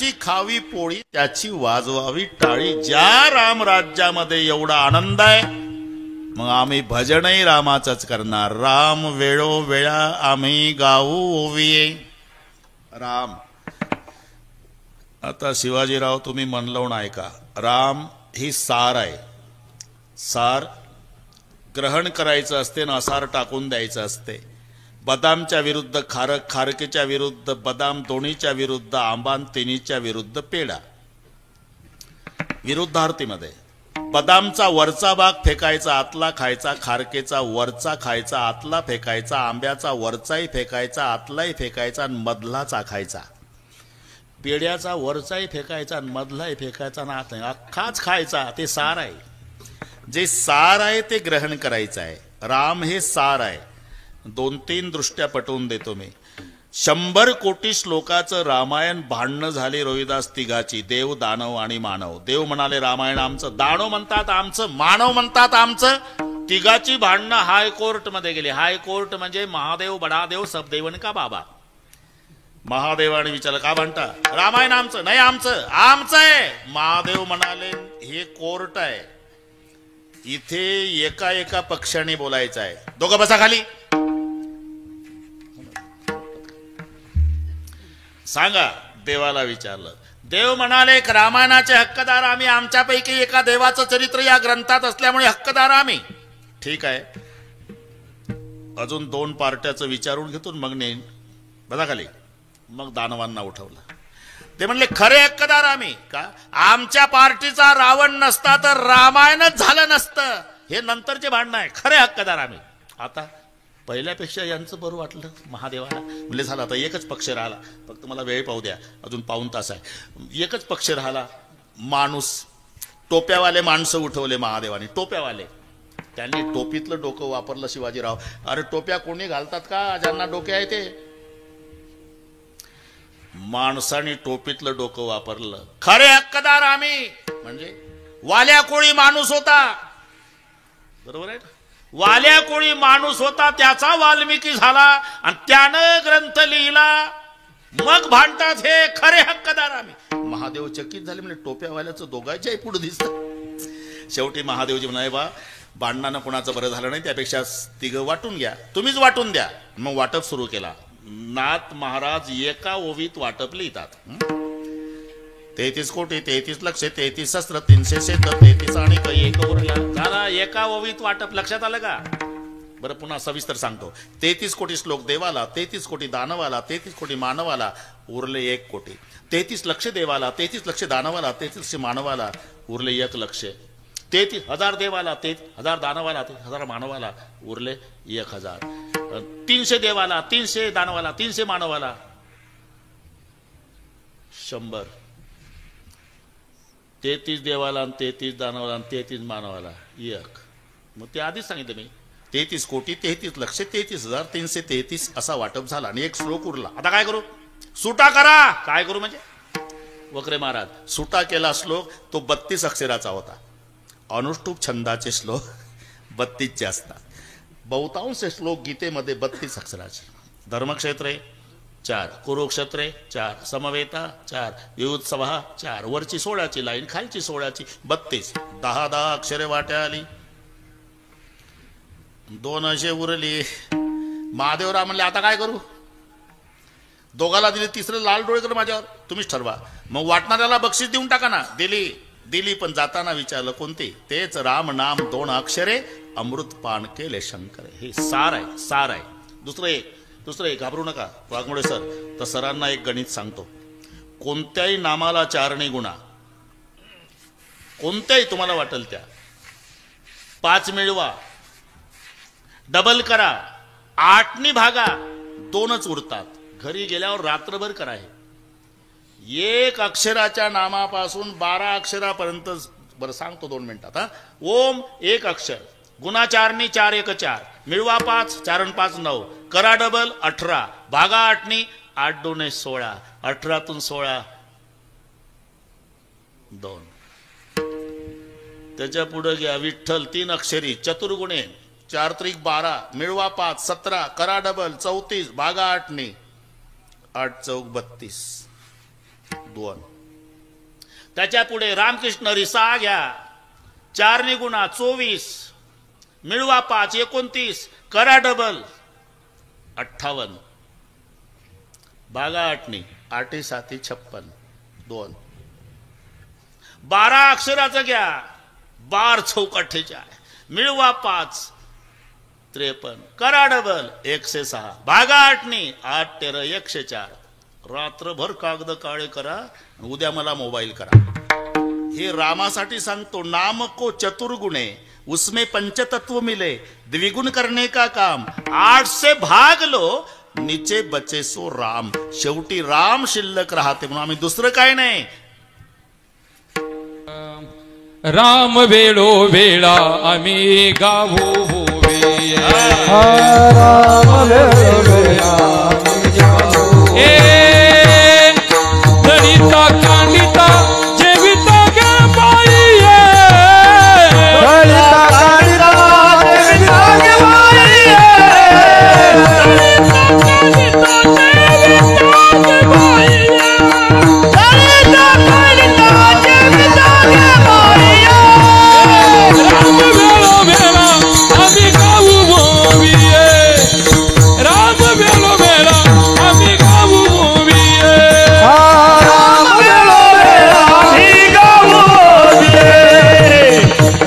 Speaker 1: त्याची खावी पोळी, त्याची वाजवावी टाळी. ज्या रामराज्यामध्ये एवढा आनंद आहे, मग आम्ही भजनही रामाचंच करणार. राम वेळोवेळा आम्ही गाऊ ओविये राम. आता शिवाजीराव तुम्ही मन लावून ऐका. राम ही सार आहे. सार ग्रहण करायचं असते ना, सार टाकून द्यायचं असते. बदामच्या विरुद्ध खारक, खारकेच्या विरुद्ध बदाम, दोन्हीच्या विरुद्ध आंबा, तिन्हीच्या विरुद्ध पेढा. विरुद्धार्थीमध्ये बदामचा वरचा भाग फेकायचा, आतला खायचा. खारकेचा वरचा खायचा, आतला फेकायचा. आंब्याचा वरचाही फेकायचा, आतलाही फेकायचा आणि मधला चाखायचा. पेढ्याचा वरचाही फेकायचा आणि मधलाही फेकायचा आणि आत अख्खाच खायचा. ते सार आहे. जे सार आहे ते ग्रहण करायचं आहे. राम हे सार आहे. 2-3 दृष्ट्या पटवून देतो मी. 100 कोटी श्लोकाचं रामायण भांडणं झाली रोहिदास तिघाची, देव, दानव आणि मानव. देव म्हणाले रामायण आमचं, दानव म्हणतात आमचं, मानव म्हणतात आमचं. तिघाची भांडणं हायकोर्ट मध्ये गेली. हायकोर्ट म्हणजे महादेव, बडादेव, सबदेवन का बाबा. महादेवाने विचारलं का भांडता? रामायण आमचं. नाही आमचं, आमचं आहे. महादेव म्हणाले हे कोर्ट आहे, इथे एका एका पक्षाने बोलायचं आहे. दोघं बसा खाली. सांगा. देवाला विचारलं. देव म्हणाले रामायणाचे हक्कदार आम्ही, आमच्यापैकी एका देवाचं चरित्र या ग्रंथात असल्यामुळे हक्कदार आम्ही. ठीक आहे, अजून 2 पार्ट्याचं विचारून घेतो मग नेईन. बघा खाली. मग दानवांना उठवलं. ते म्हणले खरे हक्कदार आम्ही. का? आमच्या पार्टीचा रावण नसता तर रामायणच झालं नसतं. हे नंतरचे भांडणं आहे. खरे हक्कदार आम्ही. आता पहिल्यापेक्षा यांचं बरं वाटलं महादेवाला. म्हणजे झालं आता एकच पक्ष राहिला, फक्त मला वेळ पाहू द्या, अजून 1 तास आहे. एकच पक्ष राहिला. माणूस, टोप्यावाले माणसं उठवले महादेवाने. टोप्यावाले, त्यांनी टोपीतलं डोकं वापरलं. शिवाजीराव, अरे टोप्या कोणी घालतात का ज्यांना डोके आहे ते? माणसाने टोपीतलं डोकं वापरलं. खरे हक्कदार आम्ही. म्हणजे वाल्या कोळी माणूस होता, बरोबर आहे. वाल्या कोळी माणूस होता, त्याचा वाल्मिकी झाला आणि त्यानं ग्रंथ लिहिला. मग भांडतात हे खरे हक्कदार आम्ही. महादेव चकित झाले. म्हणजे टोप्यावाल्याचं दोघांच्याही पुढे दिसत. शेवटी महादेवजी म्हणाले बा भांडणानं कोणाचं बरं झालं नाही, त्यापेक्षा तिघं वाटून घ्या, तुम्हीच वाटून द्या. मग वाटप सुरू केला. नाथ महाराज एका ओवीत वाटप लिहितात. 33 कोटी 33 लक्ष 33 सहस्त्र 300 33 आणि काही एक उरला. झाला एका ओवीत वाटप. लक्षात आलं का? बरं पुन्हा सविस्तर सांगतो. 33 कोटी श्लोक देवाला, 33 कोटी दानवाला, 33 कोटी मानवाला, उरले 1 कोटी. 33 लक्ष देवाला, 33 लक्ष दानवाला, 33 लक्ष मानवाला, उरले 1 लक्ष. 33,000 देवाला, 33,000 दानवाला, 33,000 मानवाला, उरले 1,000. 300 देवाला, 300 दानवाला, 300 मानवाला, 100. 33 देवाला, 33 दानवाला, 33 मानवाला 1. मग ते आधीच सांगितलं मी. 33 कोटी 33 लक्ष 33,333 असा वाटप झाला आणि 1 श्लोक उरला. आता काय करू? सुटा करा. काय करू म्हणजे? वक्रे महाराज सुटा केला श्लोक. तो 32 अक्षराचा होता. अनुष्टुप छंदाचे श्लोक 32चे असतात. बहुतांश श्लोक गीतेमध्ये 32 अक्षराचे. धर्मक्षेत्रे 4, कुरुक्षेत्रे 4, समवेता 4, विउत्सवा 4. वरची 16ची लाईन, खालची 16ची 32. 10 अक्षरे वाट्या आली. 2 असे उरली. महादेवराव म्हणले आता काय करू? दोघाला दिली, तिसरं लाल डोळे कर माझ्यावर, तुम्हीच ठरवा. मग वाटणाऱ्याला बक्षीस देऊन टाका ना. दिली पण जाताना विचारलं कोणती? तेच राम नाम 2 अक्षरे अमृत पान केले शंकर. हे सार आहे, सार आहे. दुसरं एक घाबरू नका वाघमोडे सर. तर सरांना एक गणित सांगतो. कोणत्याही नामाला 4 ने गुणा, कोणत्याही तुम्हाला वाटेल त्या. 5 मिळवा, डबल करा, 8 ने भागा, 2च उरतात. घरी गेल्यावर रात्रभर करा. हे 1 अक्षराच्या नामापासून 12 अक्षरापर्यंत. बरं सांगतो 2 मिनिटात. हा ओम 1 अक्षर, गुणा 4 ने 4 1 4, मिळवा 5, 4 आणि 5 9, करा डबल 18, भागा 8 ने 8 2 16, 18तून 16 2. त्याच्या पुढे घ्या विठ्ठल 3 अक्षरी, चतुर्गुणे 4 त्रिक 12, मिळवा 5 17, करा डबल 34, भागा 8 ने 8 चौक 32 2. त्याच्या पुढे रामकृष्ण रिसा घ्या, 4 ने गुणा 24, मिळवा 5 29, करा डबल 58, भागा 8 8 7 56 2, 12 अक्षराचं घ्या, 12 चौक 48, मिळवा 5 53, करा डबल 106, भागा 8 8 13 104. रात्रभर कागद काळे करा, उद्या मला मोबाईल करा. हे रामासाठी सांगतो. नाम को चतुर्गुणे उसमें पंचतत्व मिले, द्विगुण करने का काम, 8 से भाग लो नीचे बचे सो राम. शेवटी राम शिल्लक राहते म्हणून आम्ही दुसरं काय नाही.
Speaker 2: राम वेळो वेळा आम्ही गावो होवे.
Speaker 3: राम वेळोवेळा
Speaker 2: ए ललिता कांडिता जेविता गे बाई.
Speaker 3: ललिता कालिदा देविता गे बाई. ललिता कालिदा देविता गे बाई.
Speaker 2: राम वेळो वेळा आम्ही गावो होवे. राम वेळो वेळा आम्ही गावो होवे.
Speaker 3: राम वेळोवेळा आम्ही गावो होवे.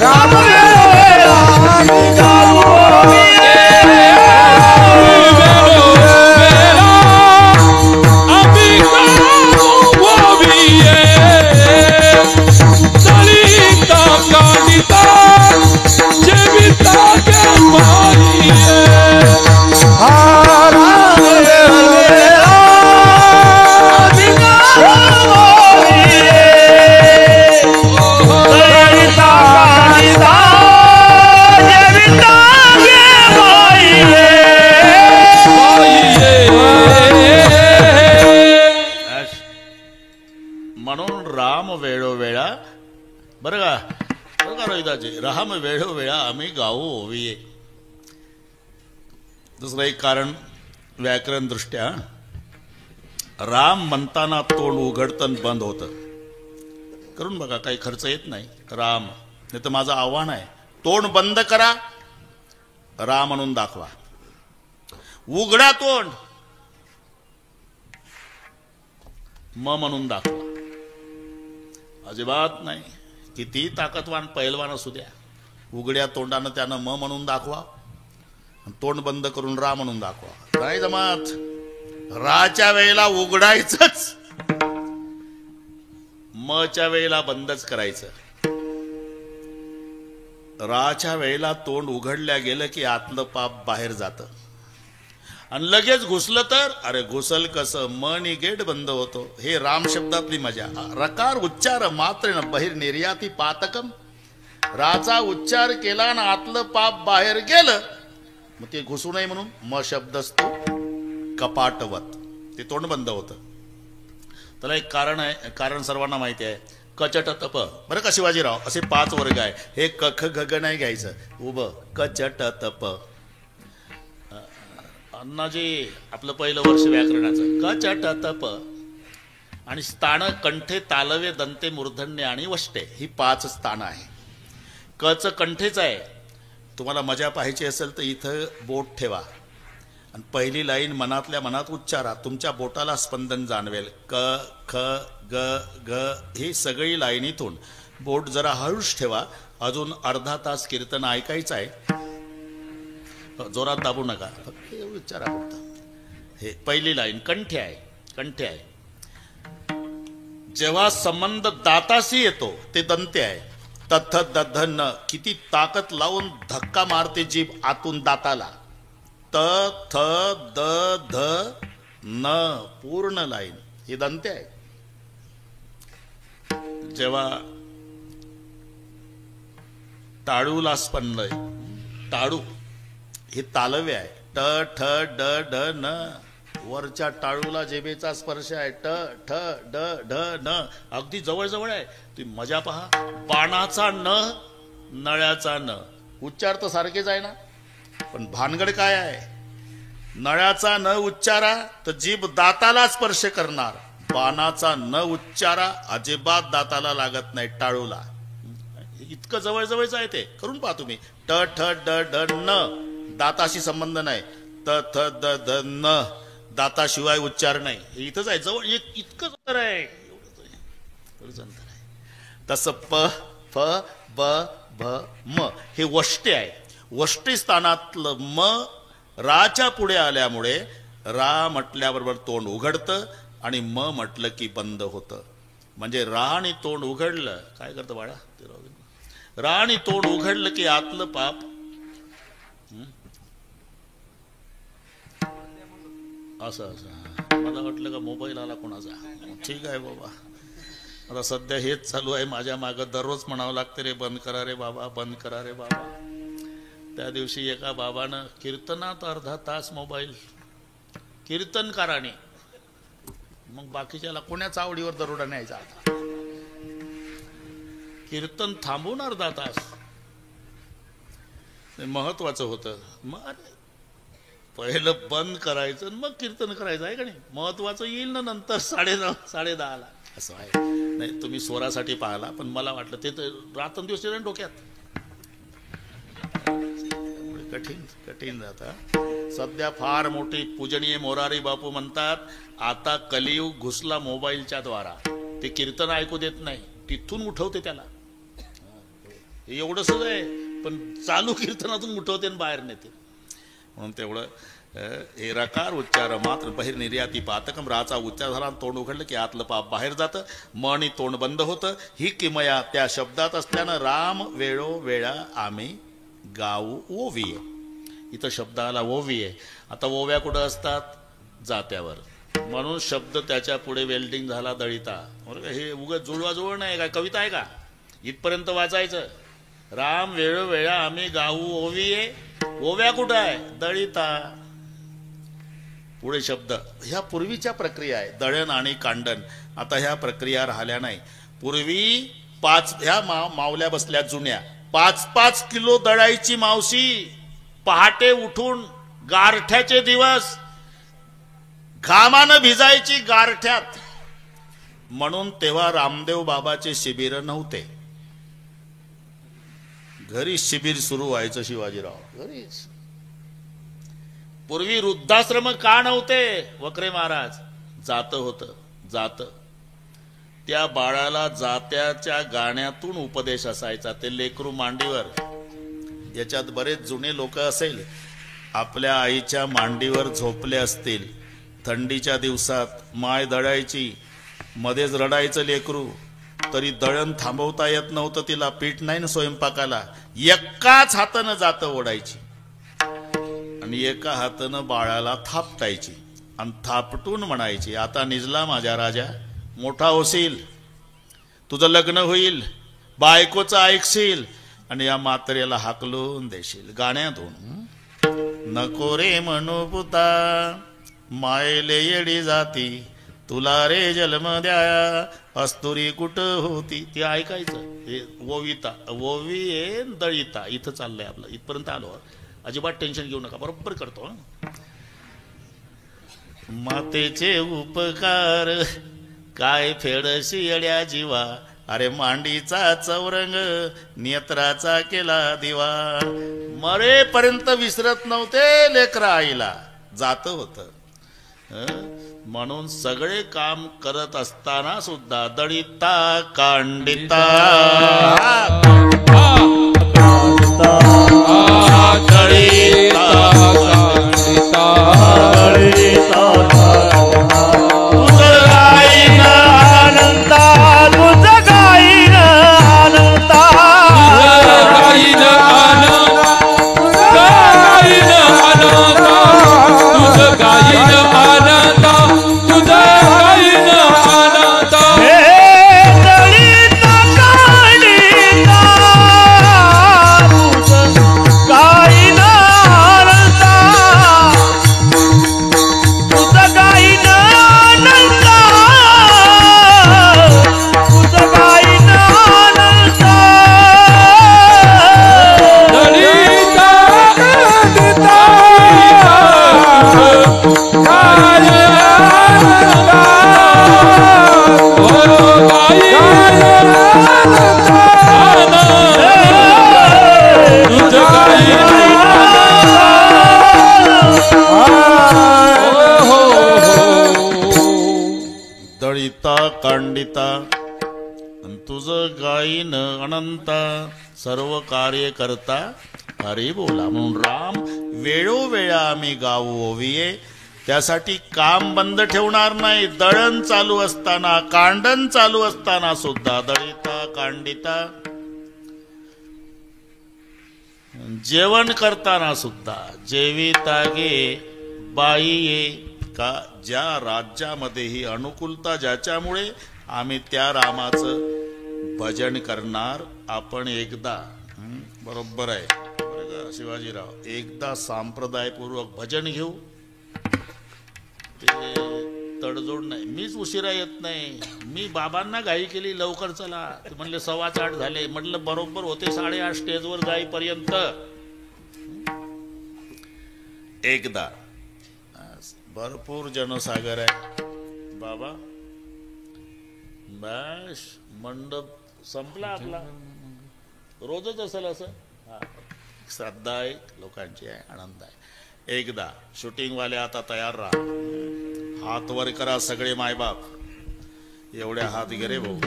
Speaker 3: राम वेळोवेळा आम्ही गावो होवे.
Speaker 1: म्हणून राम वेळोवेळा बरं का रोहिदाजी, राम वेळोवेळा आम्ही गावो होवी. दुसरं एक कारण व्याकरण दृष्ट्या, राम म्हणताना तोंड उघडतं बंद होतं. करून बघा, काही खर्च येत नाही. राम नाही तर माझं आव्हान आहे, तोंड बंद करा, राम म्हणून दाखवा. उघडा तोंड, म म्हणून दाखवा. अजिबात नाही. किती ताकदवान पैलवान असू द्या, उघड्या तोंडानं त्यानं म म्हणून दाखवा, तोंड बंद करून रा म्हणून दाखवा. नाही जमात. राच्या वेळेला उघडायचंच, मच्या वेळेला बंदच करायचं. राच्या वेळेला तोंड उघडल्या गेलं की आतलं पाप बाहेर जातं, आणि लगेच घुसलं तर अरे घुसल कसं, मनी गेट बंद होतो. हे राम शब्दातली मजा. रकार उच्चार मात्र बहिर निर्याती पातकम. राचा उच्चार केला ना आतलं पाप बाहेर गेलं, मग ते घुसू नये म्हणून म शब्द असतो कपाटवत, ते तोंड बंद होतं. त्याला एक कारण आहे, कारण सर्वांना माहिती आहे. कचट तप. बरं का शिवाजीराव, असे 5 वर्ग आहे. हे कख गग नाही घ्यायचं, उभं कचट तप. अण्णाजी आपलं पहिलं वर्ष व्याकरणाचं. कचट तप आणि स्थान कंठे तालवे दंते मूर्धन्य आणि वष्टे, ही 5 स्थानं आहे. कच कंठेच आहे. तुम्हाला मजा पाहायची असेल तर इथं बोट ठेवा आणि पहिली लाईन मनातल्या मनात उच्चारा, तुमच्या बोटाला स्पंदन जाणवेल. क ख ग घ ही सगळी लाईनीतून बोट जरा हळूच ठेवा. अजून अर्धा तास कीर्तन ऐकायचं आहे, जोरात दाबू नका, फक्त उच्चारा फक्त. हे पहिली लाईन कंठे आहे, कंठे आहे. जेव्हा संबंध दाताशी येतो ते दंते आहे. तथ दध न, किती ताकद लावून धक्का मारते जीभ आतून दाताला. त थ द ध न, पूर्ण लाईन ही दंते आहे. जेव्हा टाळूला स्पंदय, टाळू हे तालव्य आहे. ट ठ ड ढ न, वरच्या टाळूला जेबेचा स्पर्श आहे. ट ठ ड ढ न, अगदी जवळ जवळ आहे. तुम्ही मजा पहा. बाणाचा न, नळ्याचा न, उच्चार तर सारखेच आहे ना, पण भानगड काय आहे. नळ्याचा न उच्चारा तर जीभ दाताला स्पर्श करणार, बाणाचा न उच्चारा अजिबात दाताला लागत नाही, टाळूला. इतकं जवळजवळच आहे ते, करून पहा तुम्ही. ट ठ ड ड न, दाताशी संबंध नाही. त थ द ध न, दाताशिवाय उच्चार नाही. हे इथंच आहे, जवळ इतकंच अंतर आहे, एवढंच अंतर आहे. तसं प फ ब भ म हे वष्टे आहे. वष्टी स्थानातलं म राच्या पुढे आल्यामुळे रा म्हटल्याबरोबर तोंड उघडतं आणि म म्हटलं की बंद होतं. म्हणजे रा आणि तोंड उघडलं, काय करतं बाळा ते राहू दे. रा आणि तोंड उघडलं की आतलं पाप असं असं. मला वाटलं का मोबाईल आला कोणाचा. ठीक आहे बाबा, आता सध्या हेच चालू आहे माझ्या मागं. दररोज म्हणावं लागतं रे बंद करा रे बाबा, बंद करा रे बाबा. त्या दिवशी एका बाबानं कीर्तनात अर्धा तास मोबाईल, कीर्तनकाराने. मग बाकीच्याला कोण्याच्या आवडीवर दरोडा न्यायचा. आता कीर्तन थांबून अर्धा तास, महत्वाचं होतं. मग पहिलं बंद करायचं मग कीर्तन करायचं आहे का नाही. महत्वाचं येईल ना नंतर 9:30 10:30ला. असं आहे. नाही तुम्ही स्वरासाठी पाहिला, पण मला वाटलं ते तर रात्रंदिवस डोक्यात. कठीण कठीण जातं. सध्या फार मोठी पूजनीय मोरारी बापू म्हणतात, आता कलियुग घुसला मोबाईलच्या द्वारा. ते कीर्तन ऐकू देत नाही, तिथून उठवते त्याला. एवढंच आहे, पण चालू कीर्तनातून उठवते आणि बाहेर नेते. म्हणून तेवढं हे रकार उच्चार मात्र बहिर निर्याती पातकम. राचा उच्चार झाला, तोंड उघडलं की आतलं पाप बाहेर जातं, मन आणि तोंड बंद होतं. ही किमया त्या शब्दात असल्यानं राम वेळो वेळा आम्ही गाऊ ओवीये. इथं शब्द आला ओवीये. आता ओव्या कुठं असतात? जात्यावर. म्हणून शब्द त्याच्या पुढे वेल्डिंग झाला दळिता. हे उगाच जुळवाजुळव नाही, काय कविता आहे का? इथपर्यंत वाचायचं. राम वेळोवेळा आम्ही गाऊ ओवीये. ओव्या कुठं आहे? दळिता. पुढे शब्द. ह्या पूर्वीच्या प्रक्रिया आहे, दळण आणि कांडण. आता ह्या प्रक्रिया राहिल्या नाही. पूर्वी ह्या मावल्या बसल्या जुन्या, 5-5 किलो दळायची मावशी. पहाटे उठून गारठ्याचे दिवस, घामानं भिजायची गारठ्यात. म्हणून तेव्हा रामदेव बाबाचे शिबिर नव्हते. घरी शिबिर सुरू व्हायचं शिवाजीराव घरीच. पूर्वी वृद्धाश्रम का नव्हते? वक्रे महाराज जात होतं, जात. त्या बाळाला जात्याच्या गाण्यातून उपदेश असायचा. ते लेकरू मांडीवर, याच्यात बरेच जुने लोक असेल, आपल्या आईच्या मांडीवर झोपले असतील. थंडीच्या दिवसात माय दळायची, मध्येच रडायचं लेकरू, तरी दळण थांबवता येत नव्हतं तिला. पीठ नाही ना स्वयंपाकाला. एकाच हातानं जातं ओढायची आणि एका हातानं बाळाला थापटायची आणि थापटून म्हणायची, आता निजला माझ्या राजा, मोठा होशील, तुझं लग्न होईल, बायकोचं ऐकशील आणि या म्हाताऱ्याला हाकलून देशील. गाण्यातून. नको रे म्हणू पुता, मायले येडी जाती, तुला रे जन्म द्या, अस्तुरी कुठं होती. ते ऐकायचं. हे ओविता, ओवी आहे दळिता. इथं चाललंय आपलं, इथपर्यंत आलो. अजिबात टेन्शन घेऊ नका, बरोबर करतो. मातेचे उपकार काय फेडशी अड्या जीवा, अरे मांडीचा चौरंग नेत्राचा केला दिवा. मरेपर्यंत विसरत नव्हते लेकरा आईला. जात होत. म्हणून सगळे काम करत असताना सुद्धा दळिता कांडिता दळिता
Speaker 3: तुझं गाईन आनंदा, तुझं गाईन आनंदा,
Speaker 2: गाईन आनंदा, गाईन आनंदा, तुझं गाईन आनंदा, तुझं गाईन आनंदा.
Speaker 3: हे दळिता कांडिता
Speaker 1: कांडिता तुझ गायीन अनंता सर्व कार्य करता हरी बोला. म्हणून राम वेळोवेळा आम्ही गाऊ ओविये. त्यासाठी काम बंद ठेवणार नाही. दळण चालू असताना, कांडण चालू असताना सुद्धा दळिता कांडिता, जेवण करताना सुद्धा जेविता गे बाई ये. का ज्या राज्यामध्ये ही अनुकूलता ज्याच्यामुळे आम्ही त्या रामाचं भजन करणार. आपण एकदा बरोबर आहे बरं का शिवाजीराव, एकदा संप्रदायपूर्वक भजन घेऊ. ते तडजोड नाही. मीच उशिरा येत नाही. मी बाबांना घाई केली लवकर चला. ते म्हणले 8:15 झाले. म्हटलं बरोबर होते 8:30 स्टेजवर जाईपर्यंत. एकदा भरपूर जनसागर आहे बाबा. बस मंडप संपला आपला. रोजच असेल असं. श्रद्धा आहे लोकांची आहे, आनंद आहे. एकदा शूटिंगवाले आता तयार राहा. हात वर करा सगळे मायबाप. एवढ्या हात घे रे भाऊ.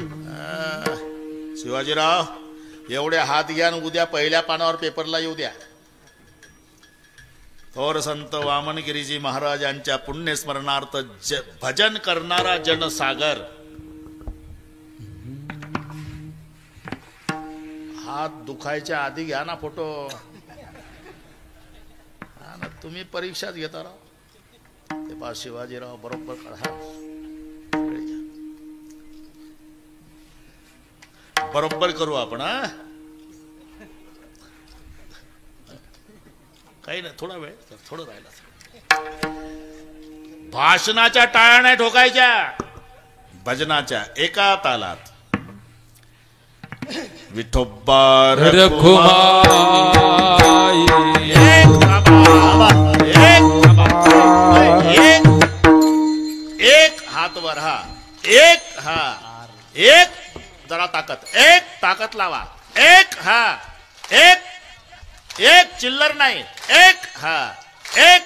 Speaker 1: शिवाजीराव एवढे हात घ्या. उद्या पहिल्या पानावर पेपरला येऊ द्या. थोर संत वामनगिरीजी महाराजांच्या पुण्यस्मरणार्थ भजन करणारा जनसागर. हात दुखायच्या आधी घ्या ना फोटो. हा ना, तुम्ही परीक्षाच घेता राव. ते पा शिवाजीराव बरोबर काढा. बरोबर करू आपण. हा काही नाही, थोडा वेळ थोडं राहिला. भाषणाच्या टाळ्या नाही ठोकायच्या. भजनाच्या एका तालात. विठोबा
Speaker 2: रखुमाई
Speaker 1: एक हात वर. हा एक. हा एक. जरा ताकद. एक ताकद लावा. एक. हा एक. एक चिल्लर नाही. एक. हा एक.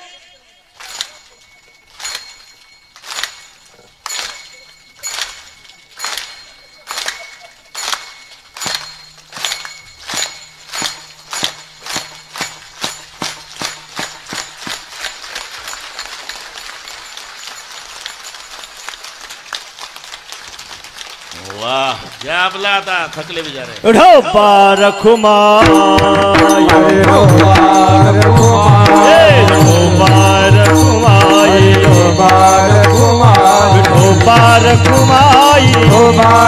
Speaker 1: वाह घ्या आपला. आता थकले बिचारे.
Speaker 3: विठोबा रखुमाई विठोबा रखुमाई विठोबा रखुमाई विठोबा रखुमाई विठोबा रखुमाई विठोबा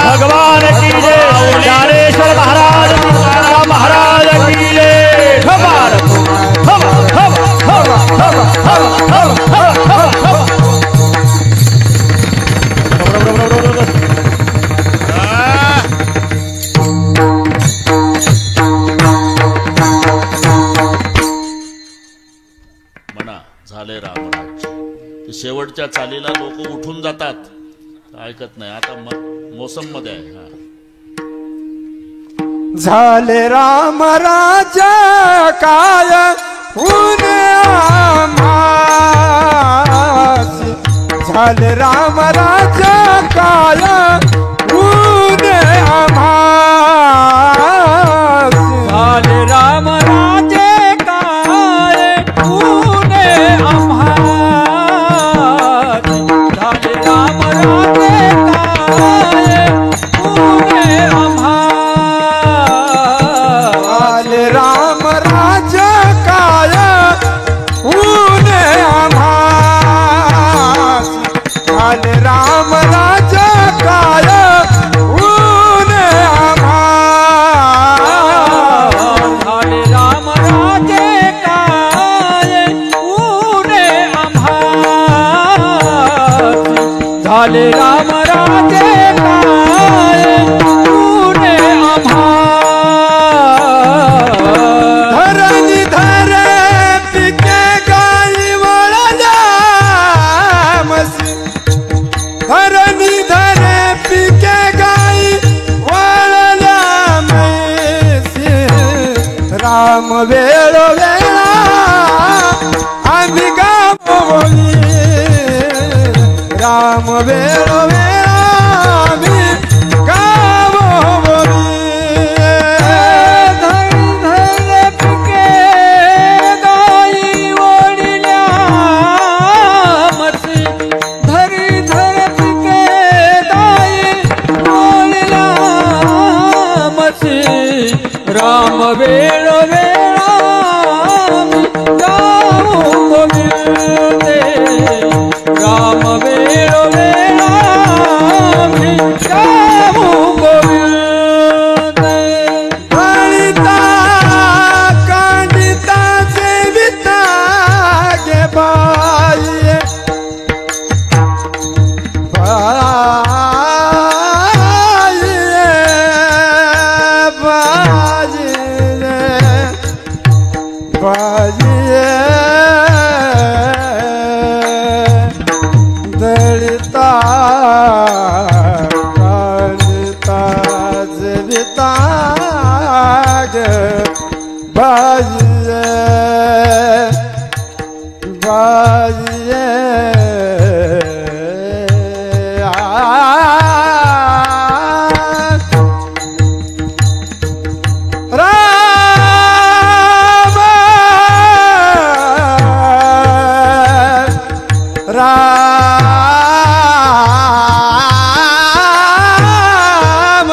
Speaker 3: भगवान की जय. ज्ञानेश्वर महाराज महाराज की जय.
Speaker 1: म्हणा झाले रामराज्य. शेवटच्या चालीला लोक उठून जातात. ऐकत नाही. आता मोसम मध्ये आहे. हा
Speaker 4: झाले राम राजा काय ऊने आम्हासी. झाले राम राजा काय ऊने आम्हासी.
Speaker 2: झाले राम राजे काय ऊने आम्हासी. झाले राम राजे काय ऊने आम्हासी.
Speaker 4: झाले राम राजा काय ऊने आम्हासी. झाले राम राजा काय ऊने आम्हासी.
Speaker 2: झाले राम राजे काय ऊने आम्हासी. झाले राम राजे काय ऊने आम्हासी.
Speaker 4: धरणी धरे पिके गाई वळल्या वेळो वेळामी गावो
Speaker 2: धरी धरले पिके गाई ओढिल्या मसी धरी धर पिके गाई ओढिल्या मसी राम वेळो वेळामी गावो गोविंदे राम वेळो वेळामी गावो गोविंदे
Speaker 4: कांडिता कांडिता सेविता गे बाई दलिता कांडिता जीविता ग बाजिए बाजिए राम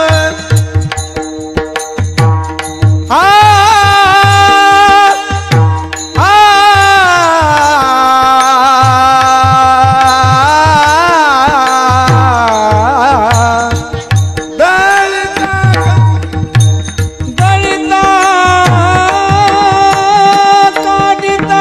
Speaker 2: दलिता कांडिता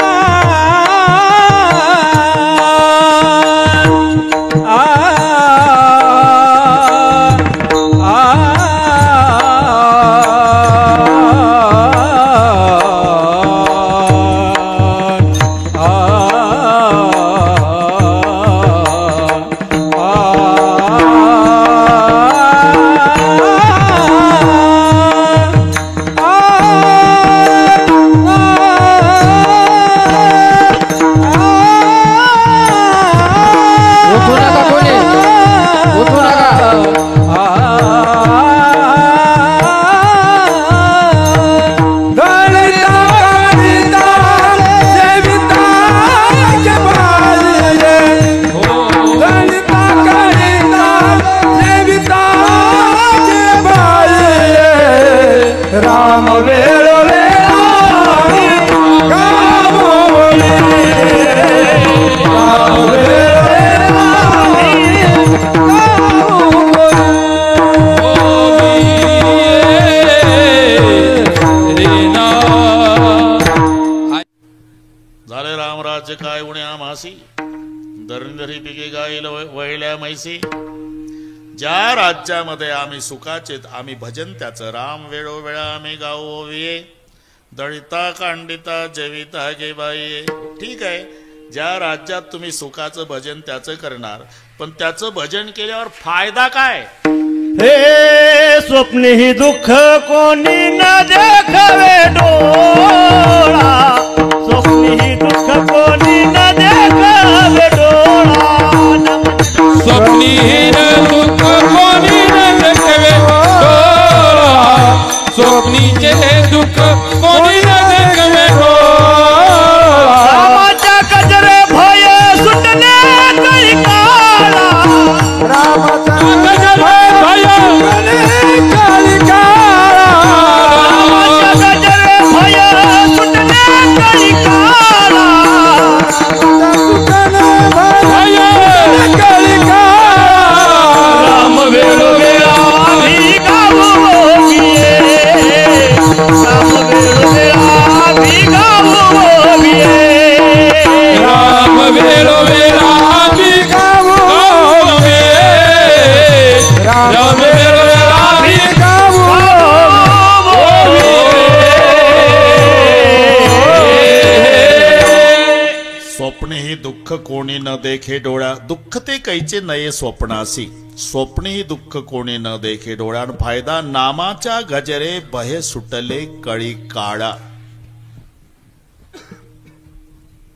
Speaker 3: उठू नका कोणी उठू नका
Speaker 4: दलिता कांडिता सेविता गे बाजिए दलिता कांडिता सेविता गे बाजिए राम वेळो वेळामी गावो राम वेळो वेळामी
Speaker 1: झाले रामराज्य काय उण्या मासी धरी पिके गाईल वळल्या मैसी ज्या राज्यामध्ये आम्ही सुखाचेत आम्ही भजन त्याचं राम वेळोवेळा आम्ही गावोविये दळिता कांडिता जविता गे बाई ठीक आहे ज्या राज्यात तुम्ही सुखाचं भजन त्याचं करणार पण त्याचं भजन केल्यावर फायदा काय
Speaker 5: हे स्वप्नी ही दुःख कोणी न देखावे डोळा स्वप्नी ही दुःख कोणी न देखावे डोळा
Speaker 3: स्वप्नीहीन दुःख कोणी न देखवे डोळा स्वप्नीचे दुःख कोणी न देखवे डोळा
Speaker 5: रामाच्या गजरे भय सुटले काही काळा
Speaker 4: रामाचा
Speaker 3: भय
Speaker 4: काळी काळा
Speaker 5: रामाच्या गजरे भय सुटले काही काळा
Speaker 3: भय
Speaker 4: काळी काळा
Speaker 5: राम वेळोवेळा आम्ही गावोविये राम वेळोवेळा आम्ही गावोविये
Speaker 3: राम वेळोवेळा आम्ही गावोवे राम वेळोवेळा आम्ही
Speaker 1: स्वप्ने ही दुःख कोणी न देखे डोळ्या दुःख ते कैचे नये स्वप्नासी स्वप्ने ही दुःख कोणी न देखे डोळ्यान फायदा नामाच्या गजरे बहे सुटले कळी काळा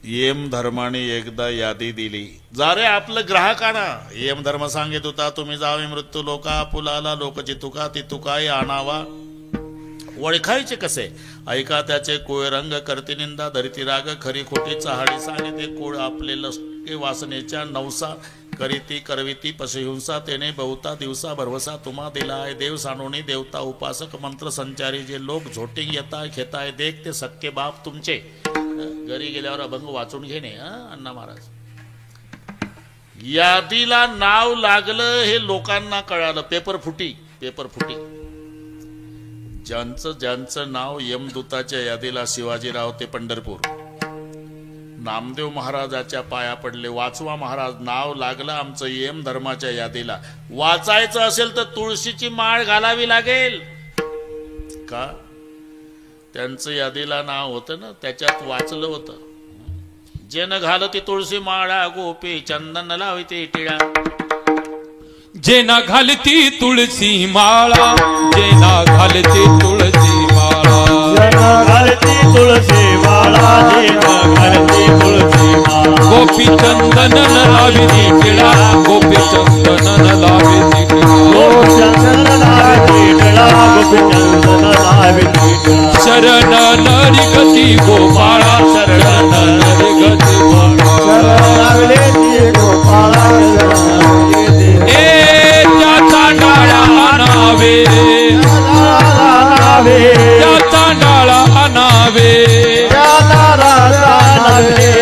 Speaker 1: येम धर्माने एकदा यादी दिली, जा रे आपलं ग्राहकांना. येम धर्म सांगित होता, तुम्ही जावे मृत्यू लोका, पुलाला लोकची तुका ती तुकाई आणावा. ओळखायचे कसे? ऐका त्याचे कोळ रंग, करती निंदा, धरती राग, खरी खोटी चहाडी साने ते कोळ आपले लष्के वासनेच्या नवसा, करीती करविती पशुहिंसा, तेने बहुता दिवसा भरवसा तुम्हा दिलाय. देव सानोनी देवता उपासक, मंत्र संचारी जे लोक, झोटिंग येताय खेताय देख ते सक्के बाप तुमचे. घरी गेल्यावर अभंग वाचून घेणे. अण्णा महाराज, यादीला नाव लागलं हे लोकांना कळालं. पेपर फुटी. ज्यांचं नाव यमदूताच्या यादीला, शिवाजीराव ते पंढरपूर, नामदेव महाराजाच्या पाया पडले, वाचवा महाराज, नाव लागलं आमचं यम धर्माच्या यादीला. वाचायचं असेल तर तुळशीची माळ घालावी लागेल का? त्यांचं यादीला नाव होतं ना, त्याच्यात वाचलं होतं, जेन घालती तुळशी माळा, गोपी चंदन लाविते टिळा.
Speaker 2: जेना घालती तुळशी माळा, जेना घालती तुळशी माळा,
Speaker 5: घालती तुळशी माळा, घालती तुळशी माळा.
Speaker 2: गोपी चंदन लाविती टिळा, गोपी चंदन लाविती शरण नरिगती गोपाळा, शरण नरिगती गोपाळा. ए त्याचा डाळा आणावे, त्याचा डाळा आणावे.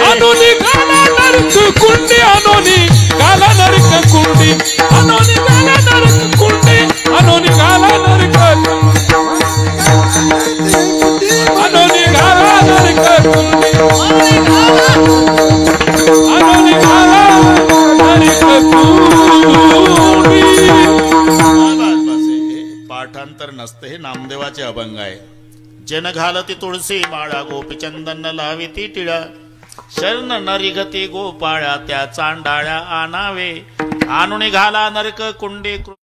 Speaker 2: anooni gala narik kundi, anooni gala narik kundi, anooni gala narik kundi, anooni gala narik anooni gala narik kundi, anooni gala narik kundi.
Speaker 1: बस हे पाठांतर नसते, हे नामदेवाचे अभंग आहे. जन घालती तुळशी माळा, गोपी चंदन लाविती टिळा, शरण नरिगती गोपाळा, त्या चांडाळ्या आणावे. आणून घाला नरक कुंडे.